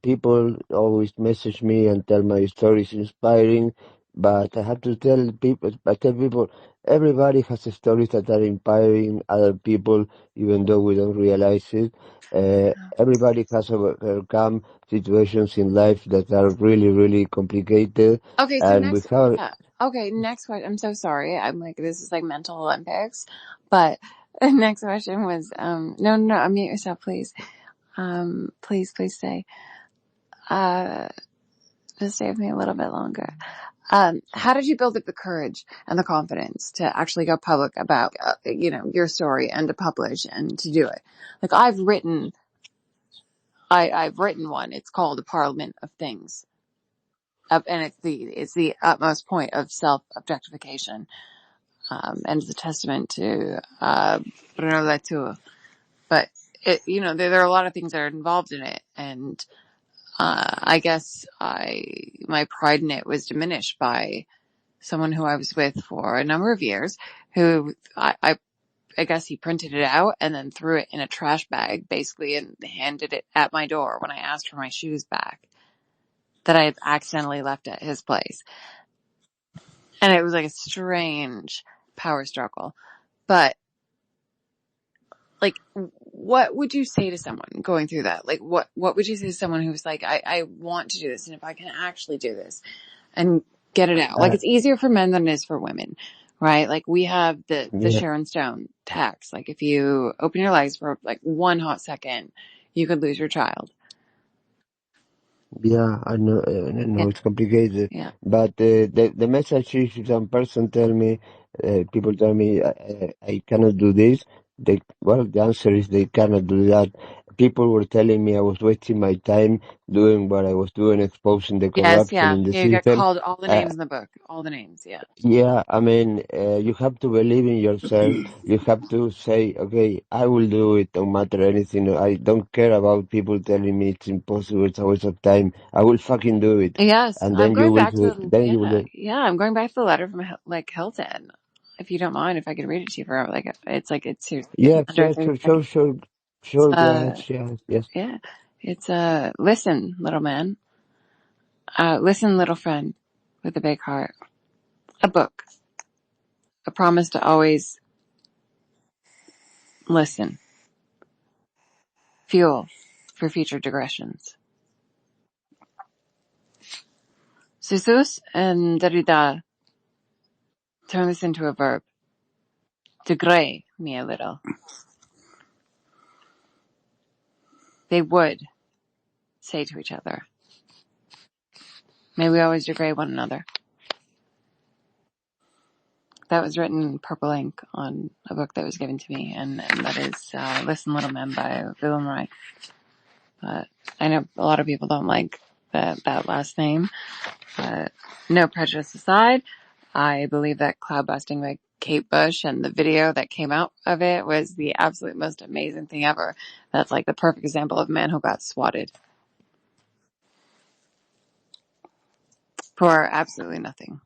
people always message me and tell my stories inspiring, but I tell people, everybody has stories that are inspiring other people, even though we don't realize it. Everybody has overcome situations in life that are really, really complicated, Okay, so and we next, have, yeah. Okay, next question. I'm so sorry. I'm like, this is like mental Olympics, but the next question was, no, unmute yourself, please. Please stay. Just stay with me a little bit longer. How did you build up the courage and the confidence to actually go public about, your story and to publish and to do it? Like I've written one. It's called A Parliament of Things. And it's the utmost point of self objectification. And it's a testament to, Bruno Latour. But there are a lot of things that are involved in it. And, I guess my pride in it was diminished by someone who I was with for a number of years, who I guess he printed it out and then threw it in a trash bag, basically, and handed it at my door when I asked for my shoes back that I had accidentally left at his place. And it was like a strange power struggle. But like, what would you say to someone going through that? Like, what would you say to someone who's like, I want to do this, and if I can actually do this and get it out? Like, uh, it's easier for men than it is for women, right? Like, we have the yeah, Sharon Stone tax. Like, if you open your legs for like one hot second, you could lose your child. yeah, I Yeah. know it's complicated, Yeah. but the message is if some person people tell me I cannot do this, the answer is they cannot do that. People were telling me I was wasting my time doing what I was doing, exposing the Yes. corruption Yeah. in the You get system. called all the Uh, names in the book, all the names. Yeah. yeah, I mean, you have to believe in yourself. You have to say, okay, I will do it no matter anything. I don't care about people telling me it's impossible, it's a waste of time. I will fucking do it. Yes, And I'm then you going will, back to then you will, I'm going back to the letter from like Hilton. If you don't mind, if I could read it to you for like it's seriously yeah, under yeah, 30 seconds. It's, sure, go ahead, yeah, yes. yeah, it's listen, little man, listen, little friend, with a big heart, a book, a promise to always listen, fuel for future digressions. Jesus and Derrida turn this into a verb. Degrade me a little. They would say to each other, may we always degrade one another. That was written in purple ink on a book that was given to me, and that is Listen Little Men by Wilhelm Reich. But I know a lot of people don't like that last name. But no prejudice aside, I believe that Cloud Busting by Kate Bush and the video that came out of it was the absolute most amazing thing ever. That's like the perfect example of a man who got swatted for absolutely nothing.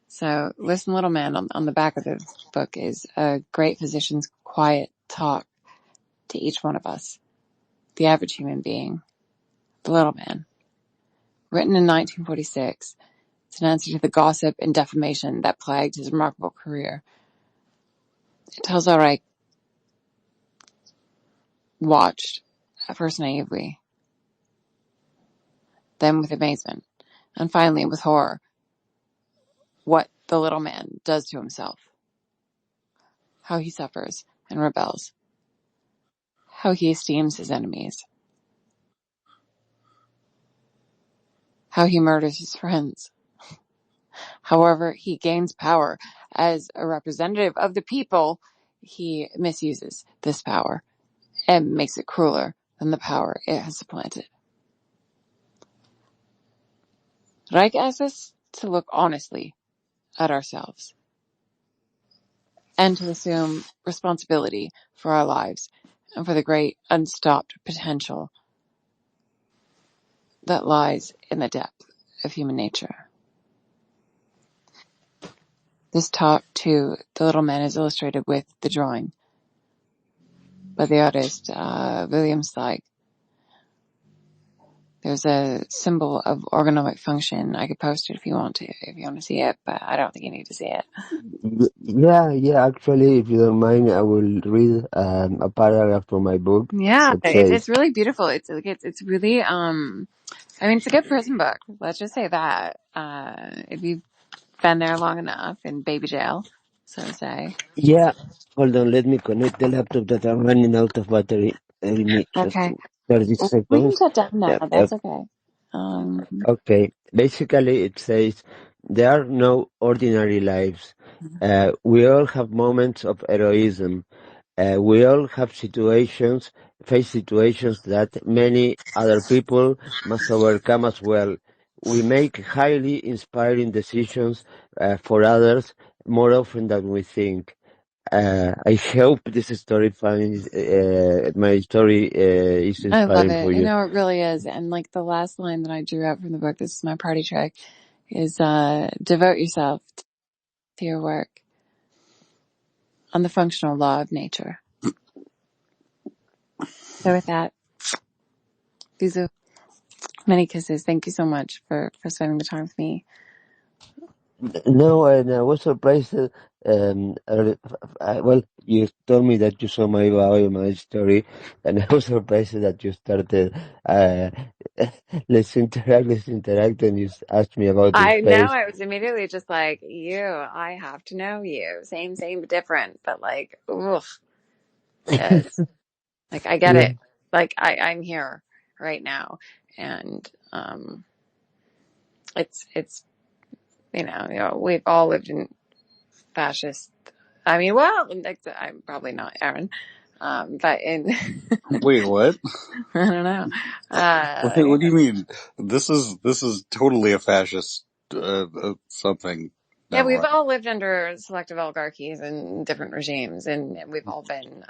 So, Listen Little Man on the back of the book is a great physician's quiet talk to each one of us, the average human being, the little man. Written in 1946, it's an answer to the gossip and defamation that plagued his remarkable career. It tells how Reich watched, at first naively, then with amazement, and finally with horror, what the little man does to himself, how he suffers and rebels, how he esteems his enemies, how he murders his friends. However, he gains power as a representative of the people. He misuses this power and makes it crueler than the power it has supplanted. Reich asks us to look honestly at ourselves and to assume responsibility for our lives and for the great unstopped potential that lies in the depth of human nature. This talk to the little man is illustrated with the drawing by the artist William Steig. There's a symbol of orgonomic function. I could post it if you want to see it, but I don't think you need to see it. Yeah, actually, if you don't mind, I will read a paragraph from my book Yeah, that it's says, really beautiful. It's really I mean, it's a good prison book. Let's just say that. If you've been there long enough in baby jail, so to say. yeah, hold on, let me connect the laptop that I'm running out of battery. Give me just Okay. 30 We can seconds. shut down now. Yep, yep. That's okay. Okay, basically it says, there are no ordinary lives. We all have moments of heroism. We all have face situations that many other people must overcome as well. We make highly inspiring decisions for others more often than we think. I hope this story finds, my story is I love inspiring it. for You you. know, it really is. And like the last line that I drew out from the book, this is my party trick, is devote yourself to your work on the functional law of nature. So with that, these are many kisses. Thank you so much for spending the time with me. No, and I was surprised. Well, you told me that you saw my bio, my story, and I was surprised that you started. Let's interact, and you asked me about the I know, space. I was immediately just like, I have to know you. Same, but different. But like, oof, yes. Like, I get Yeah. it. Like, I'm here right now. And, it's, we've all lived in fascist, I mean, well, like, I'm probably not Aaron. But in, Wait, what? I don't know. Wait, what do you mean? This is totally a fascist something. Yeah, Never we've mind. all lived under selective oligarchies and different regimes, and we've all been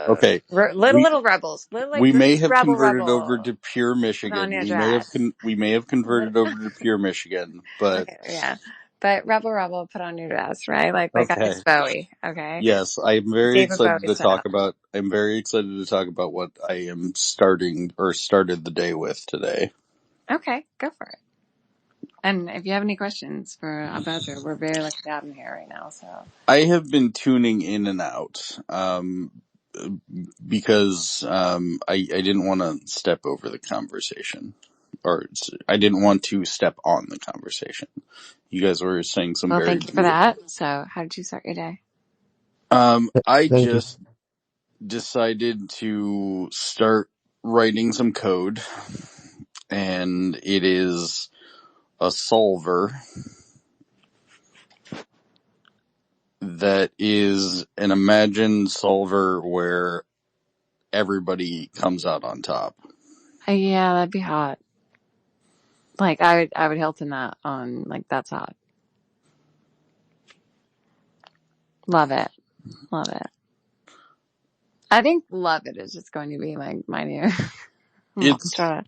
Okay, we little rebels, little like we may Roots have converted over rebel. to Pure Put on Michigan. your We dress. may have Lit- converted over to Pure Michigan, but Okay, yeah, but rebel, put on your dress, right? Like I okay. miss Bowie. Okay, Yes, I'm very David excited Bowie to talk style. about. I'm very excited to talk about what I am starting or started the day with today. Okay, go for it. And if you have any questions for Alberto, we're very lucky to have him here right now. So I have been tuning in and out because I didn't want to step over the conversation. or I didn't want to step on the conversation. You guys were saying some Well, very thank you for beautiful. that. So, how did you start your day? I Thank you. just decided to start writing some code, and it is a solver that is an imagined solver where everybody comes out on top. Yeah, that'd be hot. Like, I would Hilton that on, like, that's hot. Love it. Love it. I think love it is just going to be my new It's mantra.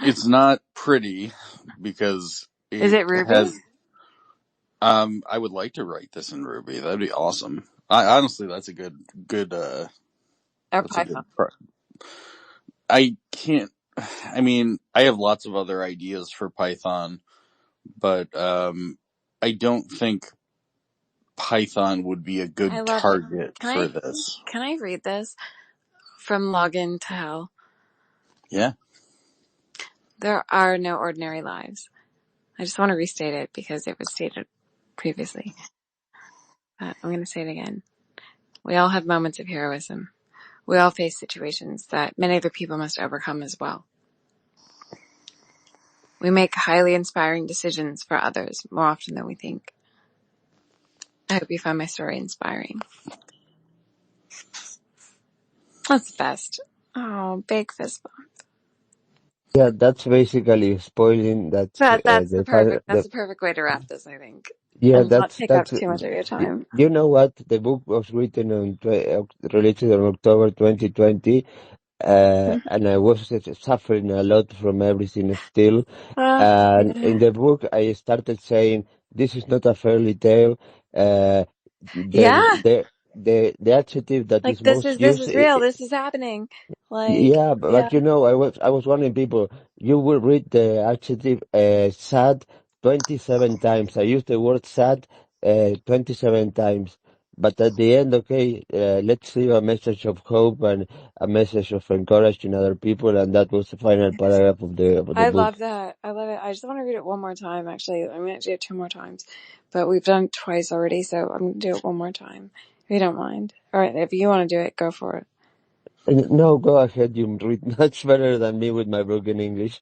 it's not pretty because Is it it Ruby has. I would like to write this in Ruby. That'd be awesome. I honestly, that's a good. or That's a Python? good. I can't. I mean, I have lots of other ideas for Python, but I don't think Python would be a I good love it. target Can for I this. can I read this from Login to Hell? Yeah. There are no ordinary lives. I just want to restate it because it was stated previously. I'm going to say it again. We all have moments of heroism. We all face situations that many other people must overcome as well. We make highly inspiring decisions for others more often than we think. I hope you find my story inspiring. That's the best. Oh, big fist bump. Yeah, that's basically spoiling that That's the perfect way to wrap this, I think. yeah, And not take up that's too much of your time. you know what? The book was written on released on October 2020, and I was suffering a lot from everything still. And in Yeah. the book, I started saying, "This is not a fairy tale." Uh, Yeah. the adjective that Like is most this used. is real. This is happening. Like, Yeah, yeah. but I was warning people. You will read the adjective sad 27 times. I used the word sad 27 times. But at the end, okay, let's leave a message of hope and a message of encouraging other people, and that was the final paragraph of the I book. love that. I love it. I just want to read it one more time, actually. I'm going to do it two more times. But we've done it twice already, so I'm going to do it one more time. If you don't mind. All right, if you want to do it, go for it. No, go ahead. You read much better than me with my broken English.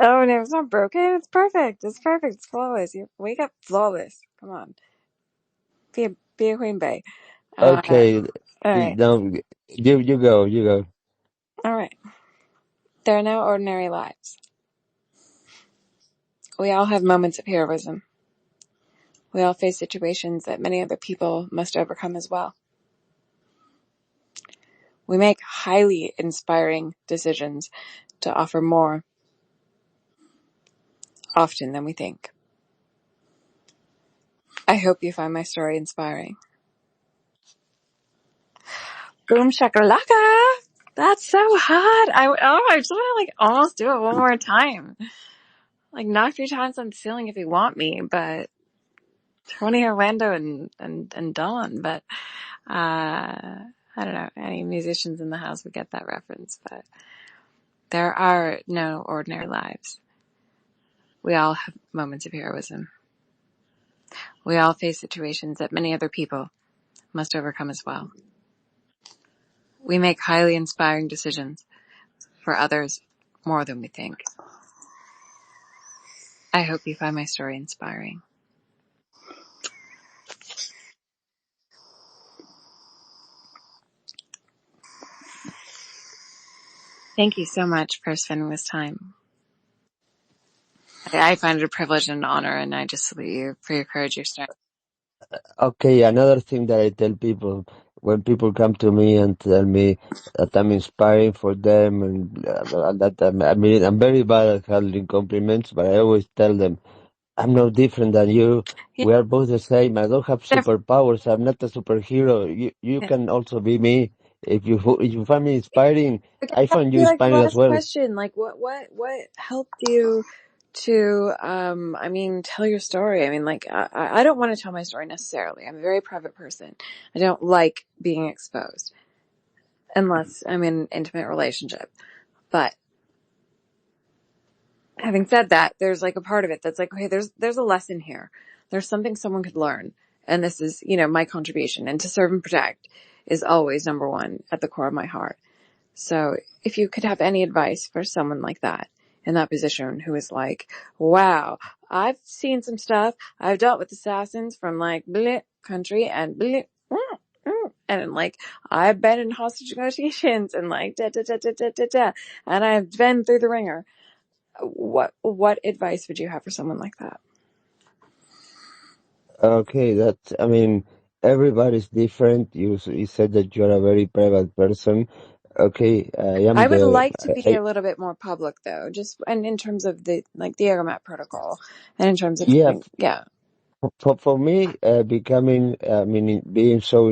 Oh, no, it's not broken. It's perfect. It's perfect. It's flawless. You wake up flawless. Come on. Be a queen bee. All Okay, right. now you go. All right. There are no ordinary lives. We all have moments of heroism. We all face situations that many other people must overcome as well. We make highly inspiring decisions to offer more often than we think. I hope you find my story inspiring. Boom shakalaka! That's so hot. I just want to like almost do it one more time. Like knock 3 times on the ceiling if you want me, but Tony Orlando and Dawn, but I don't know. Any musicians in the house would get that reference, but there are no ordinary lives. We all have moments of heroism. We all face situations that many other people must overcome as well. We make highly inspiring decisions for others more than we think. I hope you find my story inspiring. Thank you so much for spending this time. I find it a privilege and an honor, and I just salute you for your courage, your strength. Okay, another thing that I tell people when people come to me and tell me that I'm inspiring for them and that I mean, I'm very bad at handling compliments, but I always tell them, I'm no different than you. Yeah, We are both the same. I don't have different. superpowers. I'm not a superhero. You can also be me. If you find me inspiring, Okay, I that find would you be like the inspiring as last well. question. Like, what helped you to, I mean, tell your story? I mean, like, I don't want to tell my story necessarily. I'm a very private person. I don't like being exposed unless I'm in an intimate relationship. But having said that, there's like a part of it that's like, okay, there's a lesson here. There's something someone could learn. And this is, my contribution. And to serve and protect is always number one at the core of my heart. So if you could have any advice for someone like that in that position who is like, wow, I've seen some stuff. I've dealt with assassins from like bleh country and bleh, and like I've been in hostage negotiations and like da da da da da da da, and I've been through the ringer. What advice would you have for someone like that? Okay, I mean, everybody's different. You said that you're a very private person. Okay, I would like to be a little bit more public though, just and in terms of the Agromat protocol, and in terms of yeah, yeah. for me, being so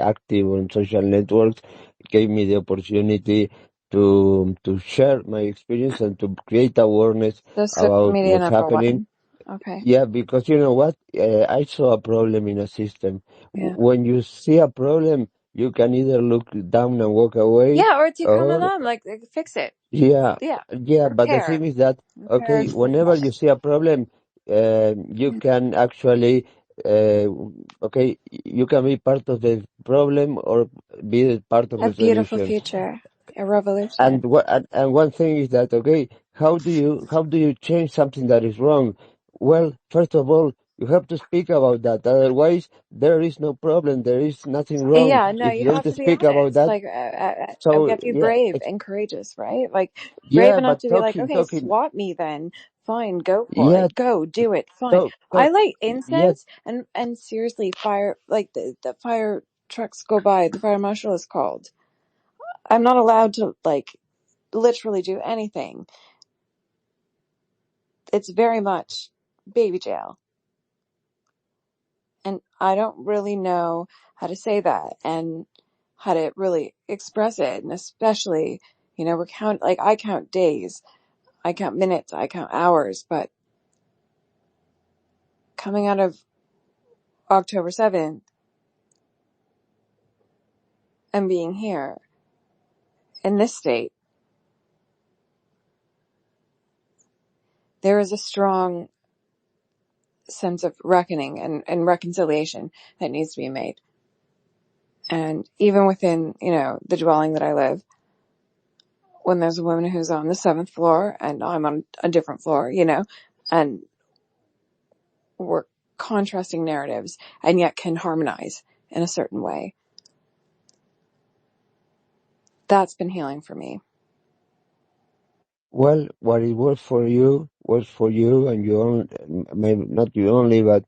active on social networks gave me the opportunity to share my experience and to create awareness So social about media what's number happening. one. Okay. Yeah, because you know what? I saw a problem in a system. Yeah. When you see a problem, you can either look down and walk away, Yeah, or to come or along, like fix it. yeah, Yeah. yeah. But the Repair. thing is that, Repair okay, is whenever you see a problem, you can actually, okay, you can be part of the problem or be part of a the beautiful solution. future. A revolution. And one thing is that, okay, how do you change something that is wrong? Well, first of all, you have to speak about that. Otherwise, there is no problem. There is nothing wrong Yeah, no, if you you don't have to be speak about honest. that. Like, you So have to be yeah, brave and courageous, right? Like, brave yeah, enough but to be like, talking, okay, talking, swap me then. Fine, go for yeah, it. Go, do it. Fine. talk, I talk, light yeah. incense and seriously, fire, like the fire trucks go by, the fire marshal is called. I'm not allowed to, like, literally do anything. It's very much baby jail. And I don't really know how to say that and how to really express it. And especially, I count days, I count minutes, I count hours, but coming out of October 7th and being here in this state, there is a strong sense of reckoning and reconciliation that needs to be made. And even within, the dwelling that I live, when there's a woman who's on the 7th floor and I'm on a different floor, and we're contrasting narratives and yet can harmonize in a certain way. That's been healing for me. Well, what it was for you, and you only, maybe not you only, but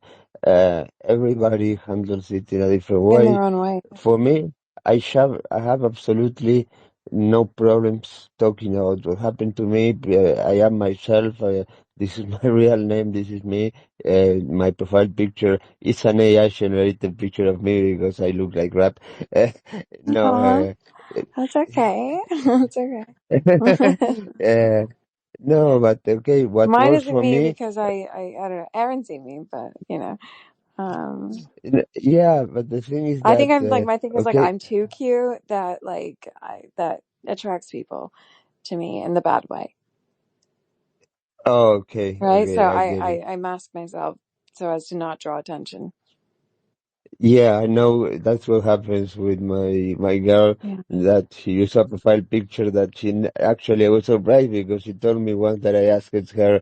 everybody handles it in a different In way. their own way. For me, I have absolutely no problems talking about what happened to me. I am myself. This is my real name. This is me. My profile picture is an AI generated picture of me because I look like crap. Aw, No, that's okay. That's okay. uh, no, but okay, what Mine works isn't for me me, because I don't know. Aaron's seen me, but yeah, but the thing is I think that, I'm like, my thing is like, okay, I'm too cute that that attracts people to me in the bad way. oh, okay, Right. So okay, I get it. I mask myself so as to not draw attention. Yeah, I know that's what happens with my girl, Yeah. that she used a profile picture that actually, I was surprised because she told me once that I asked her,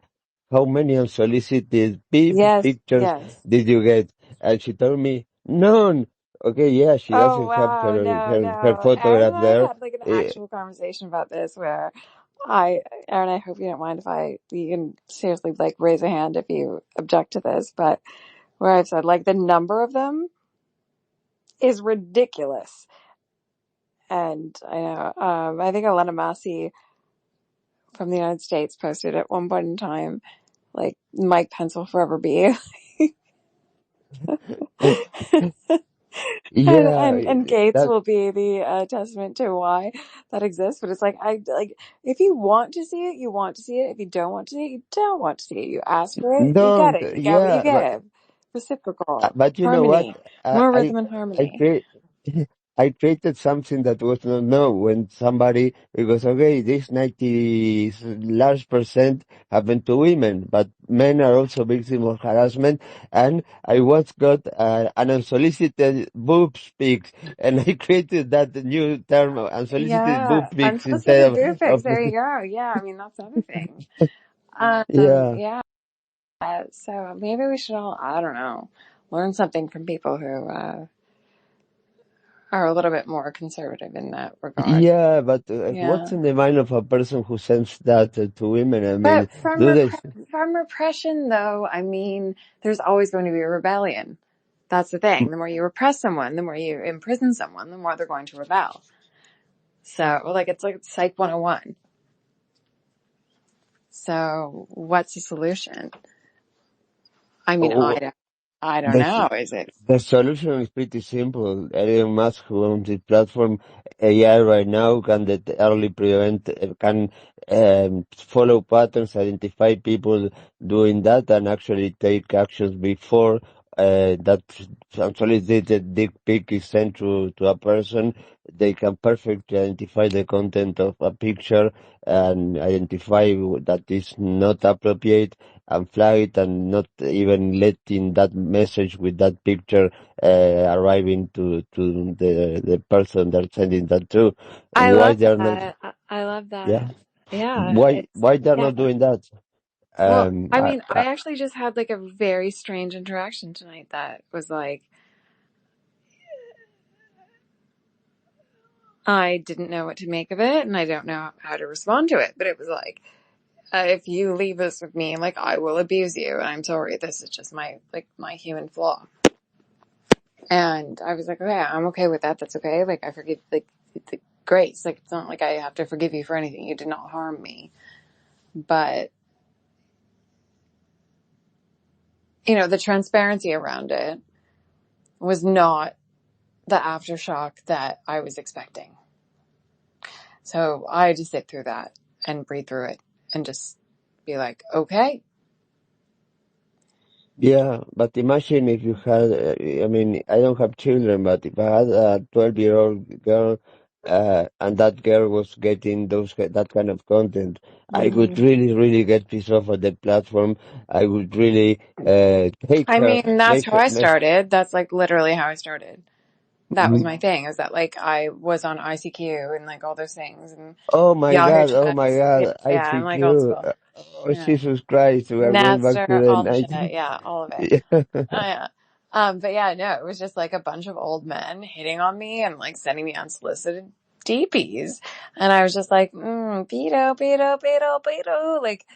how many unsolicited Yes. pictures Yes. did you get? And she told me, none. Okay, yeah, she Oh doesn't have wow, no, her no. Aaron photograph and I there. had like an Eh, actual conversation about this where Aaron, I hope you don't mind if you can seriously like raise a hand if you object to this, but where I've said like the number of them is ridiculous. And I know, I think Elena Massey from the United States posted at one point in time, like Mike Pence will forever be. yeah, And Gates that will be the testament to why that exists. But it's like if you want to see it, you want to see it. If you don't want to see it, you don't want to see it. You ask for it, you get don't, it. You get what you yeah, give. Reciprocal but you know what? harmony, I more I rhythm and I harmony. feel I created something that was not known when somebody, because okay, this 90 large percent happen to women, but men are also victims of harassment. And I once got an unsolicited boob pics, and I created that new term, unsolicited Yeah, boob pics, unsolicited instead boob pics. of There you go. Yeah, I mean that's the other thing. yeah. Yeah. So maybe we should all, I don't know, learn something from people who are a little bit more conservative in that regard. Yeah, but what's Yeah. in the mind of a person who sends that to women? I mean, But from do they? from repression, though, I mean, there's always going to be a rebellion. That's the thing. The more you repress someone, the more you imprison someone, the more they're going to rebel. So, it's like Psych 101. So, what's the solution? I mean, Oh, I don't the know. Is it? the solution is pretty simple. Elon Musk, who owns the platform AI right now, can early prevent, can follow patterns, identify people doing that, and actually take actions before that unsolicited dick pic is sent to a person. They can perfectly identify the content of a picture and identify that is not appropriate and flag it, and not even letting that message with that picture arriving to the person they're sending that to. I Why love they're not? that. I love that. Yeah. Yeah, it's, Why they're yeah. not doing that? Well, Um, I I, mean, I actually just had like a very strange interaction tonight that was like, I didn't know what to make of it and I don't know how to respond to it, but it was like, if you leave this with me, like, I will abuse you. And I'm sorry. This is just my human flaw. And I was like, okay, I'm okay with that. That's okay. Like, I forgive, like, grace. Like, it's not like I have to forgive you for anything. You did not harm me. But, the transparency around it was not the aftershock that I was expecting. So I had to sit through that and breathe through it and just be like, okay. yeah, but imagine if you had, I mean, I don't have children, but if I had a 12-year-old girl, and that girl was getting that kind of content, I would Mm. really, really get pissed off at the platform. I would really, take I her, mean, that's make how her, I started. That's like literally how I started. That was my thing, is that like I was on ICQ and like all those things and oh my Yahoo God, oh my chats. Yeah, God, yeah, I'm like old ICQ, school. oh Yeah. Jesus Christ, we are going back to Napster, the all the shit. 19, Yeah, all of it. yeah. Oh, yeah. But yeah, no, it was just like a bunch of old men hitting on me and like sending me unsolicited DPs. And I was just like, pedo, pedo, pedo, pedo. Like,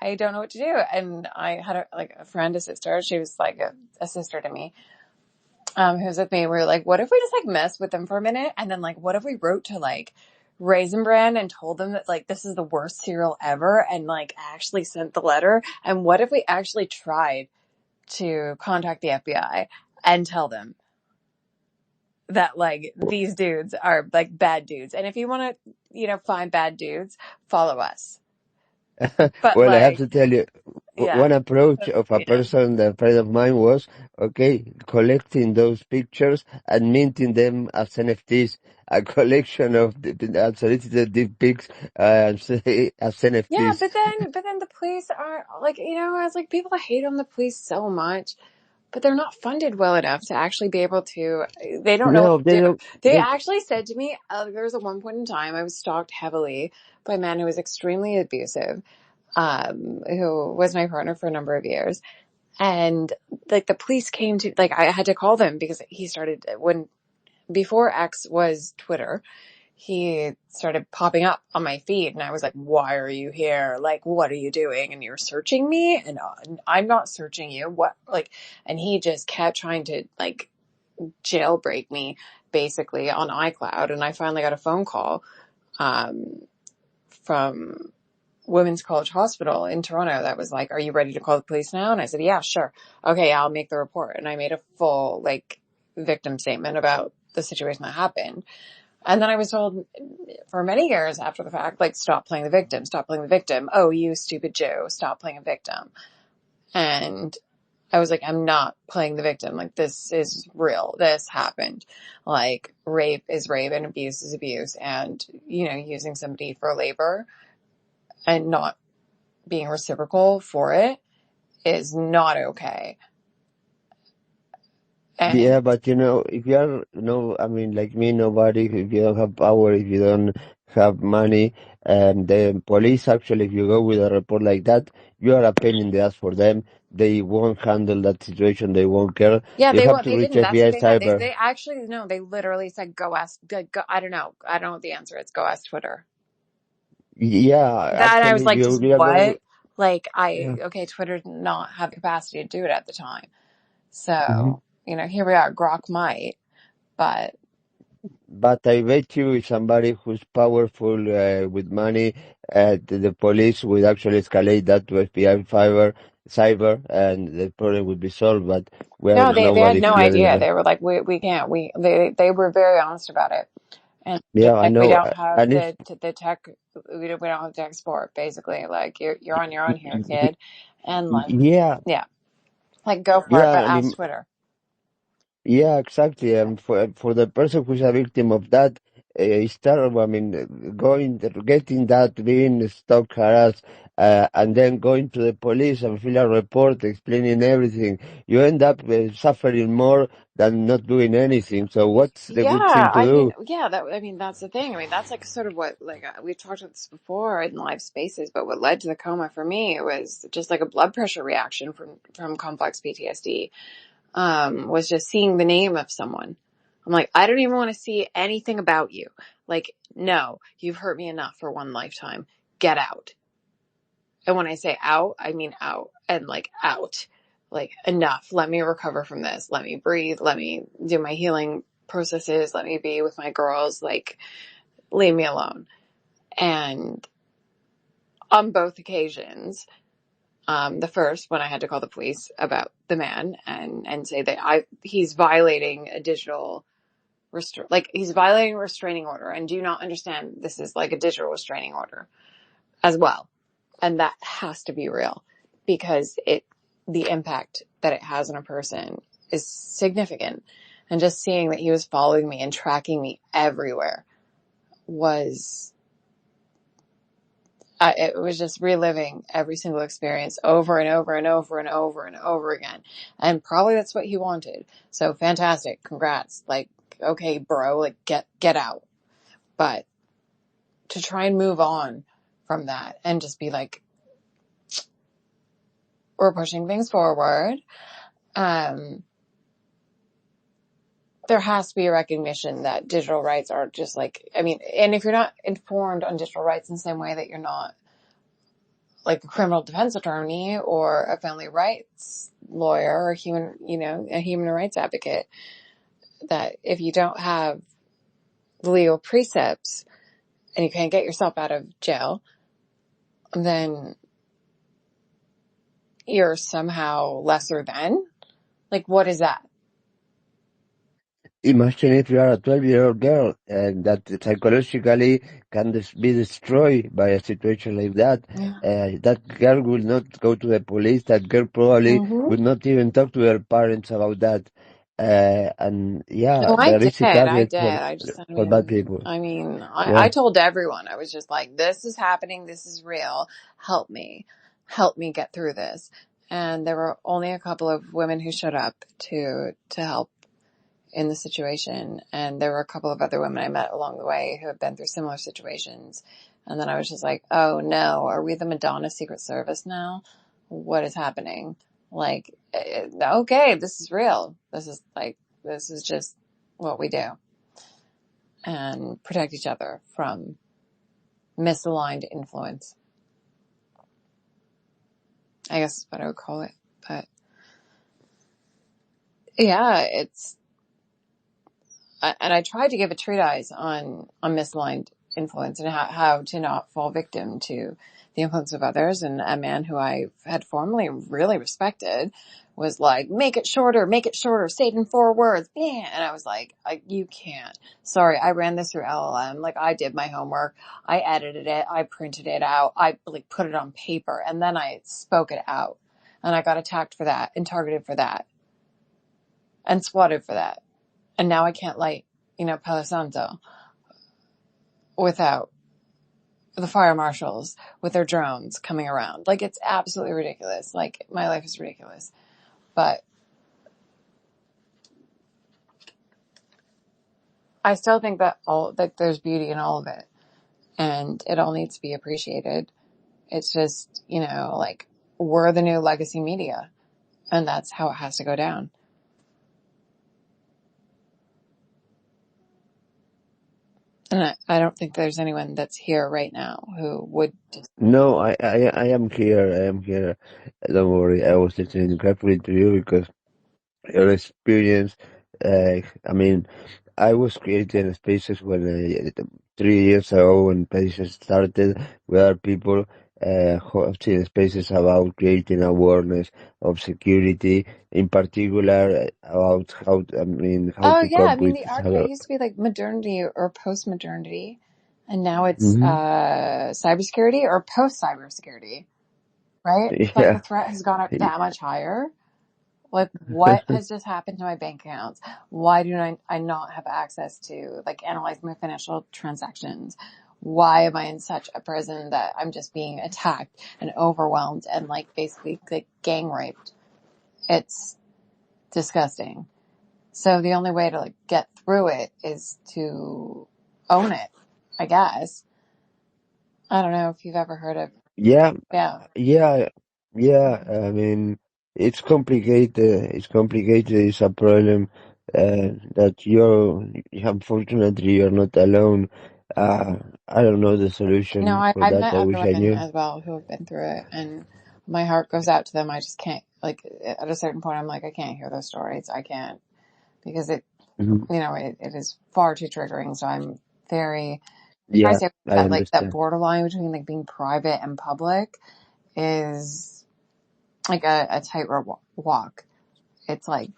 I don't know what to do. And I had a friend, a sister. She was like a sister to me, who was with me. We were like, what if we just like mess with them for a minute? And then like, what if we wrote to like Raisin Bran and told them that like, this is the worst cereal ever, and like actually sent the letter? And what if we actually tried to contact the FBI and tell them that like these dudes are like bad dudes, and if you want to, find bad dudes, follow us. But Well, I have like, to tell you, yeah, one approach but, of a person, a friend of mine, was, okay, collecting those pictures and minting them as NFTs, a collection of unsolicited dick pics, as yeah, NFTs. but then the police are like, I was like, people hate on the police so much, but they're not funded well enough to actually be able to, they don't know what No, to they do. don't, They they, actually said to me, there was at one point in time, I was stalked heavily by a man who was extremely abusive, who was my partner for a number of years. And like the police came to, like, I had to call them because he started, before X was Twitter, he started popping up on my feed and I was like, why are you here? Like, what are you doing? And you're searching me? And I'm not searching you. What? Like, and he just kept trying to like jailbreak me basically on iCloud. And I finally got a phone call, from Women's College Hospital in Toronto that was like, are you ready to call the police now? And I said, yeah, sure. Okay, I'll make the report. And I made a full like victim statement about the situation that happened. And then I was told for many years after the fact, like, stop playing the victim, stop playing the victim. Oh, you stupid Joe, stop playing a victim. And I was like, I'm not playing the victim. Like, this is real. This happened. Like, rape is rape and abuse is abuse. And, using somebody for labor and not being reciprocal for it is not okay. Yeah, And but if you are no, I mean, like me, nobody. If you don't have power, if you don't have money, the police actually, if you go with a report like that, you are a pain in the ass for them. They won't handle that situation. They won't care. yeah, You they have won't, to they reach didn't. That's what FBI they said. They, cyber. they actually, no, they literally said, go ask, go, I don't know. I don't know the answer. It's go ask Twitter. Yeah, That I was actually, if like, you just we are going. what? Like, Yeah. okay, Twitter did not have the capacity to do it at the time. Mm-hmm. So, here we are. Grok might, but But I bet you if somebody who's powerful with money, the police would actually escalate that to FBI cyber, and the problem would be solved. But we are no, they had nobody no here in idea. the. They were like, we can't. They were very honest about it. And just Yeah, I like, we know. don't have And if the tech, we don't have tech support, basically. Like, you're on your own here, kid. And like, yeah, yeah, like, go for it, yeah, but and ask Twitter. yeah, exactly. And for the person who's a victim of that, it's terrible. I mean, getting that, being stalked, harassed, and then going to the police and fill a report explaining everything, you end up suffering more than not doing anything. So what's the Yeah, good thing to do? that's the thing. I mean, that's like sort of what, like, we've talked about this before in live spaces, but what led to the coma for me was just like a blood pressure reaction from complex PTSD. Was just seeing the name of someone. I'm like, I don't even want to see anything about you. Like, no, you've hurt me enough for one lifetime. Get out. And when I say out, I mean out and like out. Like, enough. Let me recover from this. Let me breathe. Let me do my healing processes. Let me be with my girls. Like, leave me alone. And on both occasions, the first, when I had to call the police about the man and say that he's violating a digital he's violating a restraining order, and do you not understand this is like a digital restraining order as well. And that has to be real, because the impact that it has on a person is significant. And just seeing that he was following me and tracking me everywhere was, it was just reliving every single experience over and over and over and over and over again. And probably that's what he wanted. So fantastic. Congrats. Like, okay, bro, like, get out. But to try and move on from that and just be like, we're pushing things forward. There has to be a recognition that digital rights are just like, I mean, and if you're not informed on digital rights in the same way that you're not like a criminal defense attorney or a family rights lawyer or a human rights advocate, that if you don't have the legal precepts and you can't get yourself out of jail, then you're somehow lesser than. Like, what is that? Imagine if you are a 12-year-old girl and that psychologically can be destroyed by a situation like that. Yeah. That girl will not go to the police. That girl probably Mm-hmm. would not even talk to her parents about that. And yeah, No, I there did. is a I target did. I just, for bad people. I Yeah. told everyone, I was just like, this is happening. This is real. Help me get through this. And there were only a couple of women who showed up to help in the situation. And there were a couple of other women I met along the way who have been through similar situations. And then I was just like, oh no, are we the Madonna Secret Service now? What is happening? Like, okay, this is real. This is just what we do, and protect each other from misaligned influence. I guess is what I would call it. But yeah, and I tried to give a treatise on misaligned influence and how to not fall victim to the influence of others. And a man who I had formerly really respected was like, make it shorter, say it in 4 words. Yeah. And I was like, you can't. Sorry, I ran this through LLM. Like, I did my homework. I edited it. I printed it out. I like put it on paper, and then I spoke it out. and I got attacked for that and targeted for that and swatted for that. And now I can't light, Palo Santo without the fire marshals with their drones coming around. Like, it's absolutely ridiculous. Like, my life is ridiculous. But I still think that there's beauty in all of it, and it all needs to be appreciated. It's just, like, we're the new legacy media, and that's how it has to go down. And I don't think there's anyone that's here right now who would No, I am here. I am here. Don't worry. I was listening carefully to you because your experience. I mean, I was creating spaces when 3 years ago when Pages started with other people, hosting spaces about creating awareness of security, in particular about how Oh to yeah, I cope mean with. the archive used to be like modernity or post-modernity, and now it's Mhm. cybersecurity or post-cybersecurity, right? Like the Yeah. threat has gone up that much higher. Like, what has just happened to my bank accounts? Why do I not have access to, like, analyze my financial transactions? Why am I in such a prison that I'm just being attacked and overwhelmed and, like, basically, like, gang raped? It's disgusting. So the only way to, like, get through it is to own it, I guess. I don't know if you've ever heard of, Yeah, yeah. yeah, yeah. I mean, it's complicated. It's complicated. It's a problem that unfortunately, you're not alone. I don't know the solution for I've that. met I other wish I women knew. as well who have been through it, and my heart goes out to them. I just can't, like, at a certain point, I'm like, I can't hear those stories. I can't, because Mhm. it is far too triggering. So I'm very, I Yeah, say I that, like, that understand. borderline between, like, being private and public is like a tightrope walk. It's like,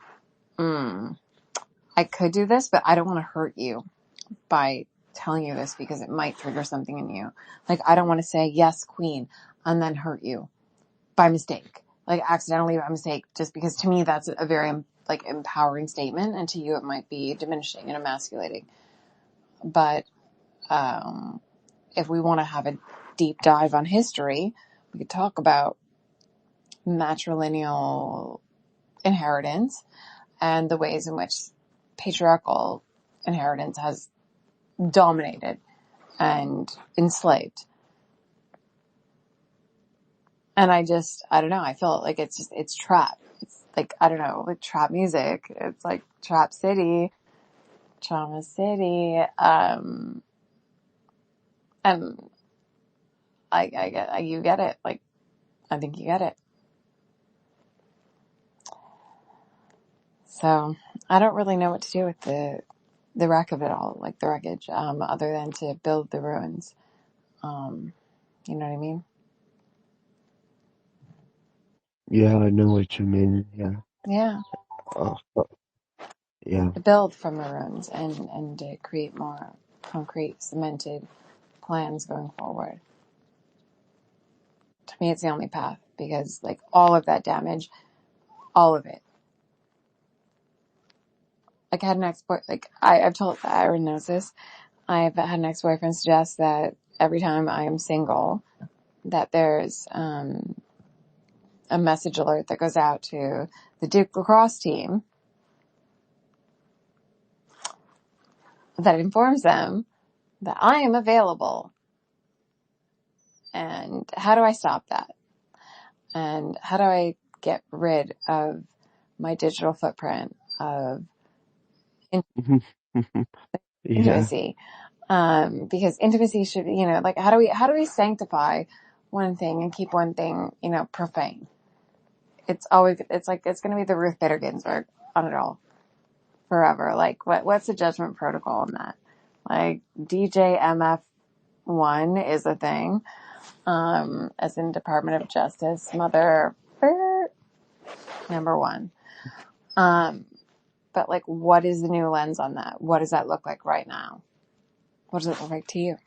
I could do this, but I don't want to hurt you by telling you this because it might trigger something in you. Like, I don't want to say, yes, queen, and then hurt you by mistake, like accidentally by mistake, just because to me that's a very, like, empowering statement, and to you it might be diminishing and emasculating. But if we want to have a deep dive on history, we could talk about matrilineal inheritance and the ways in which patriarchal inheritance has dominated and enslaved. And I don't know, I feel like it's trap. It's like, I don't know, like trap music. It's like Trap City, Trauma City. And you get it. Like, I think you get it. So I don't really know what to do with the wreck of it all, like the wreckage, other than to build the ruins. You know what I mean? Yeah, I know what you mean. Yeah. Yeah. Oh, yeah. To build from the ruins and to create more concrete, cemented plans going forward. To me, it's the only path, because, like, all of that damage, all of it. Like, I had an ex-boy, like, I've told, Aaron knows this. I've had an ex-boyfriend suggest that every time I am single, that there's a message alert that goes out to the Duke lacrosse team that informs them that I am available. And how do I stop that? And how do I get rid of my digital footprint of Yeah. intimacy? Because intimacy should, like, how do we sanctify one thing and keep one thing, profane? It's like, it's going to be the Ruth Bader Ginsburg on it all forever. Like, what's the judgment protocol on that? Like, DJMF1 is a thing, as in Department of Justice, mother number one. But, like, what is the new lens on that? What does that look like right now? What does it look like to you?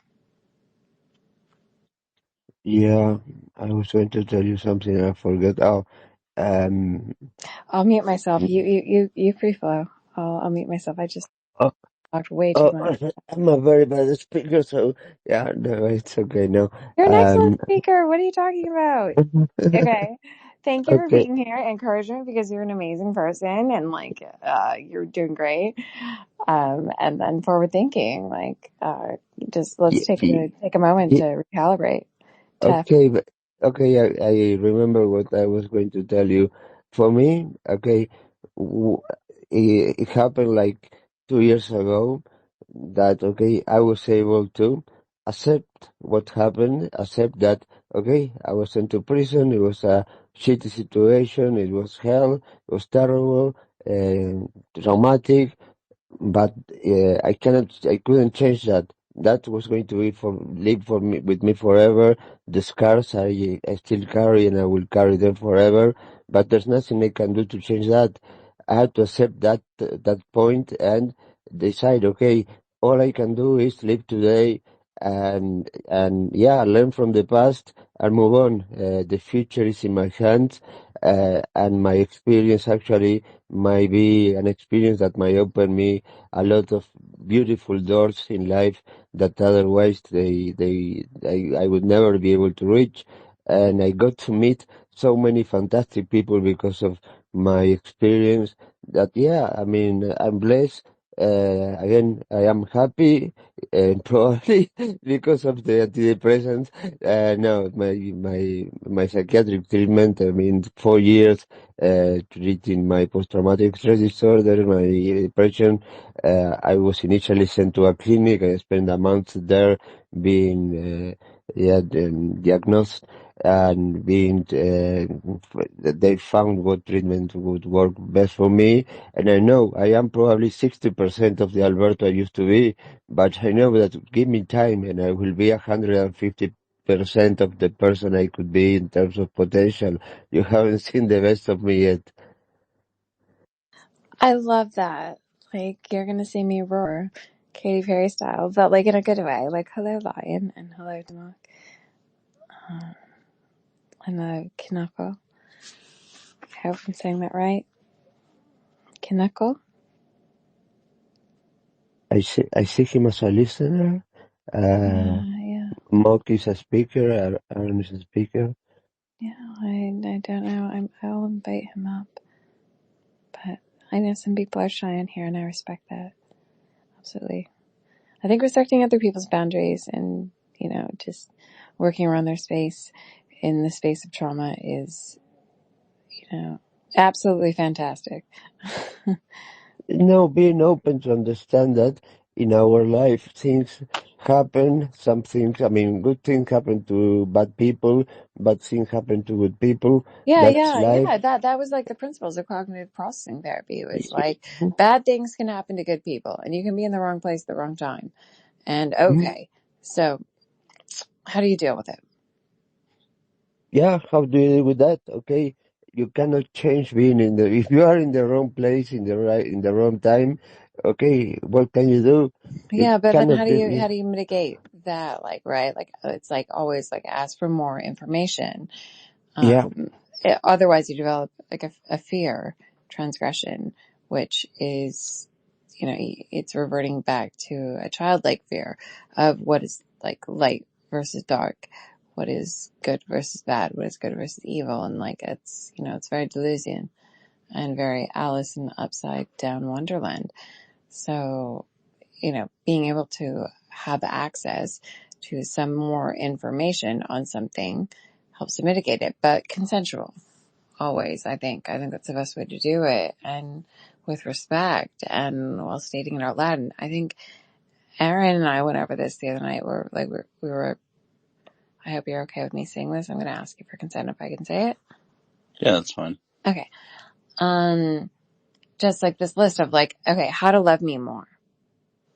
Yeah. I was going to tell you something. I forgot. Oh. Um, I'll mute myself. You free flow. I'll mute myself. I just oh, talked way too oh, much. I'm a very bad speaker, so yeah, no, it's okay. No, You're an excellent um, speaker. What are you talking about? Okay. Thank you for okay, being here. Encouragement because you're an amazing person and like you're doing great. And then forward thinking, like just let's yeah, take a moment yeah, to recalibrate. Tough. okay, but okay, I remember what I was going to tell you. For me, okay, w- it happened like 2 years ago that, okay, I was able to accept what happened, accept that, okay, I was sent to prison, it was a shitty situation, it was hell, it was terrible, traumatic, but I couldn't change that. That was going to be live for me with me forever. The scars I still carry and I will carry them forever. But there's nothing I can do to change that. I had to accept that point and decide. Okay, all I can do is live today and yeah, learn from the past and move on. The future is in my hands, and my experience actually might be an experience that might open me a lot of beautiful doors in life that otherwise I would never be able to reach. And I got to meet so many fantastic people because of my experience that, yeah, I mean, I'm blessed. Again, I am happy and probably because of the antidepressants. No, my psychiatric treatment, I mean, 4 years, treating my post-traumatic stress disorder, my depression. I was initially sent to a clinic. I spent a month there being, diagnosed and they found what treatment would work best for me. And I know I am probably 60% of the Alberto I used to be, but I know that give me time and I will be 150% of the person I could be in terms of potential. You haven't seen the best of me yet. I love that. Like you're gonna see me roar, Katy Perry style, but like in a good way. Like hello lion and hello Demok and Kinako. I hope I'm saying that right. Kinako. I see him as a listener. Uh, Yeah, yeah, Mock is a speaker. Aaron is a speaker. yeah. I don't know. I'll invite him up, but I know some people are shy in here, and I respect that absolutely. I think respecting other people's boundaries and just working around their space in the space of trauma is absolutely fantastic. No, being open to understand that in our life things happen, some things, I mean, good things happen to bad people, bad things happen to good people. Yeah, That's yeah, life. yeah. That was like the principles of cognitive processing therapy. It was like bad things can happen to good people, and you can be in the wrong place at the wrong time. And Mhm. okay, so how do you deal with it? Yeah, how do you deal with that? Okay, you cannot change being if you are in the wrong place in the wrong time, okay, what can you do? You Yeah, but then cannot how do, do you mitigate that? Like, right? Like, it's like always like ask for more information. yeah. Otherwise, you develop like a fear transgression, which is, it's reverting back to a childlike fear of what is like light versus dark, what is good versus bad, what is good versus evil. And like, it's very Deleuzian and very Alice in the Upside Down Wonderland. So, being able to have access to some more information on something helps to mitigate it, but consensual always. I think that's the best way to do it, and with respect and while stating it out loud. And I think Aaron and I went over this the other night. We were. I hope you're okay with me saying this. I'm going to ask you for consent if I can say it. Yeah, that's fine. Okay. Just like this list of like, okay, how to love me more.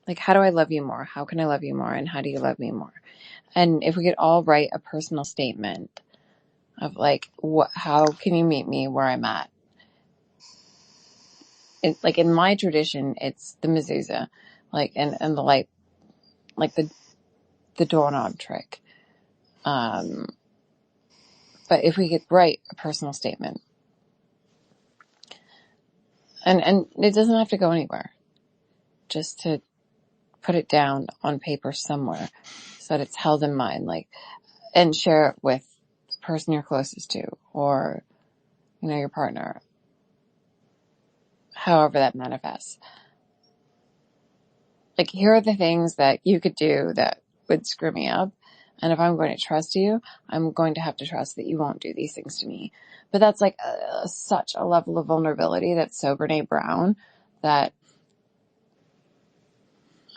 Like, how do I love you more? How can I love you more? And how do you love me more? And if we could all write a personal statement of like, how can you meet me where I'm at? Like in my tradition, it's the mezuzah, like, and the light, like the doorknob trick. But if we could write a personal statement, And it doesn't have to go anywhere. Just to put it down on paper somewhere so that it's held in mind, like, and share it with the person you're closest to, or, you know, your partner, however that manifests. Like, here are the things that you could do that would screw me up. And if I'm going to trust you, I'm going to have to trust that you won't do these things to me. But that's like such a level of vulnerability that's so Brene Brown that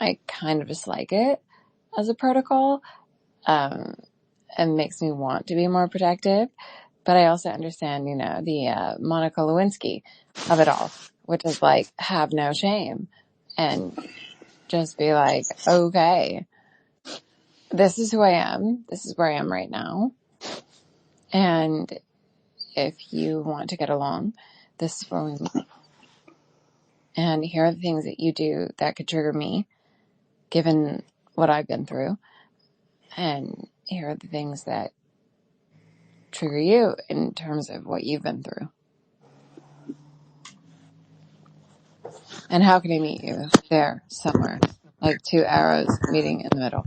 I kind of dislike it as a protocol, and makes me want to be more protective. But I also understand, you know, the Monica Lewinsky of it all, which is like, have no shame and just be like, okay, this is who I am. This is where I am right now. And if you want to get along, this is where we meet. And here are the things that you do that could trigger me, given what I've been through. And here are the things that trigger you in terms of what you've been through. And how can I meet you there somewhere? Like 2 arrows meeting in the middle.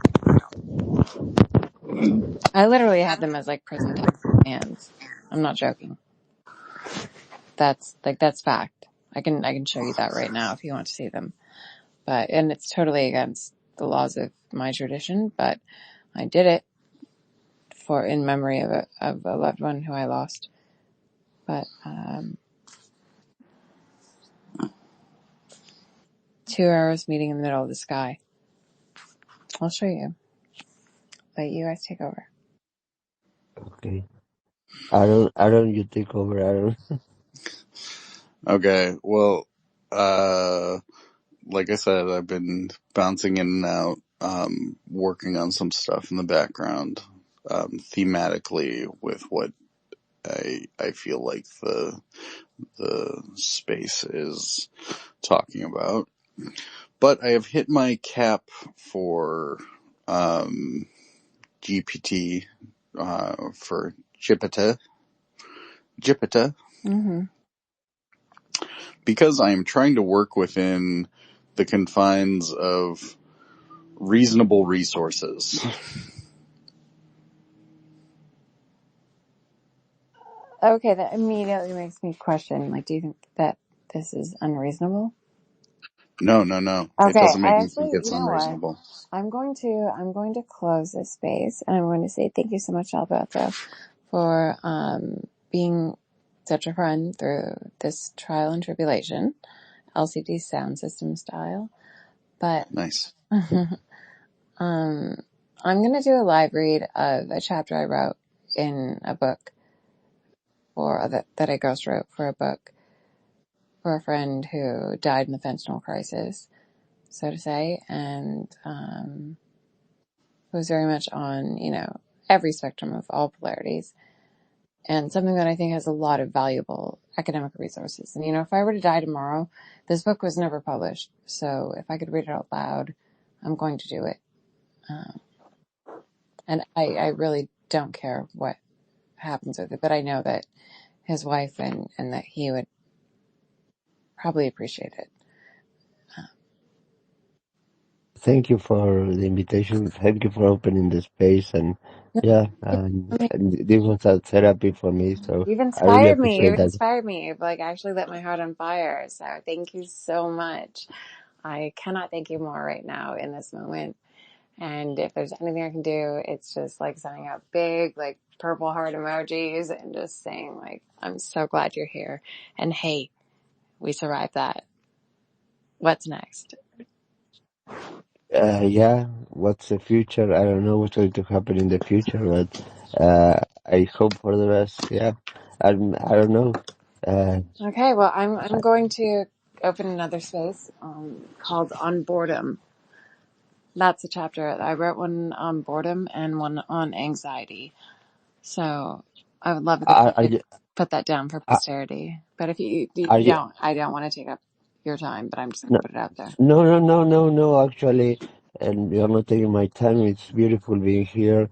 I literally had them as like present tense commands. I'm not joking. That's fact. I can show you that right now if you want to see them. But, and it's totally against the laws of my tradition, but I did it in memory of a loved one who I lost. But, 2 arrows meeting in the middle of the sky. I'll show you. But you guys take over. Okay. Aaron, you take over, Aaron. Okay, well, like I said, I've been bouncing in and out, working on some stuff in the background, thematically with what I feel like the space is talking about. But I have hit my cap for, GPT, for Jipita, Mm-hmm. because I am trying to work within the confines of reasonable resources. Okay, that immediately makes me question, like, do you think that this is unreasonable? No. It Okay, doesn't I make me think actually, you it's know what? unreasonable. I'm going to close this space, and I'm going to say thank you so much, Alberto, for being such a friend through this trial and tribulation, LCD sound system style. But Nice. I'm going to do a live read of a chapter I wrote in a book, or that I ghost wrote for a book for a friend who died in the fentanyl crisis, so to say, and was very much on, you know, every spectrum of all polarities, and something that I think has a lot of valuable academic resources. And, you know, if I were to die tomorrow, this book was never published, so if I could read it out loud, I'm going to do it. And I really don't care what happens with it, but I know that his wife and that he would probably appreciate it. Thank you for the invitation. Thank you for opening the space. And yeah, and this was a therapy for me. So You've I really inspired me. appreciate You've that. inspired me. You've like actually lit my heart on fire. So thank you so much. I cannot thank you more right now in this moment. And if there's anything I can do, it's just like sending out big, like purple heart emojis and just saying like, I'm so glad you're here. And hey, we survived that. What's next? Yeah, what's the future? I don't know what's going to happen in the future, but I hope for the best. Yeah, I don't know. Okay. Well, I'm going to open another space, called On Boredom. That's a chapter. I wrote one on boredom and one on anxiety. So I would love it if you Are could you put that down for are posterity. But if you are you don't, I don't want to take up your time, but I'm just going no to put it out there. no actually, and you're not taking my time. It's beautiful being here,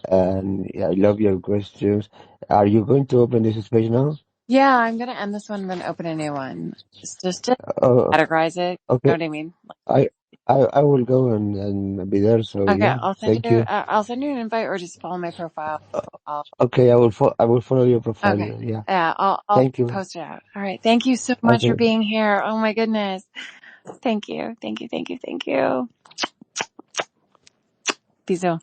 and yeah, I love your questions. Are you going to open this space now? Yeah, I'm gonna end this one and then open a new one. It's just to Oh, categorize it. You know okay. what I mean? I I will go and be there. So Okay, yeah, thank you. I'll send you an invite or just follow my profile. I'll, Okay, I will follow your profile. okay. Yeah, Yeah, I'll thank you. post it out. All right. Thank you so much for Okay. being here. Oh my goodness. Thank you. Thank you. Thank you. Thank you. Bisous.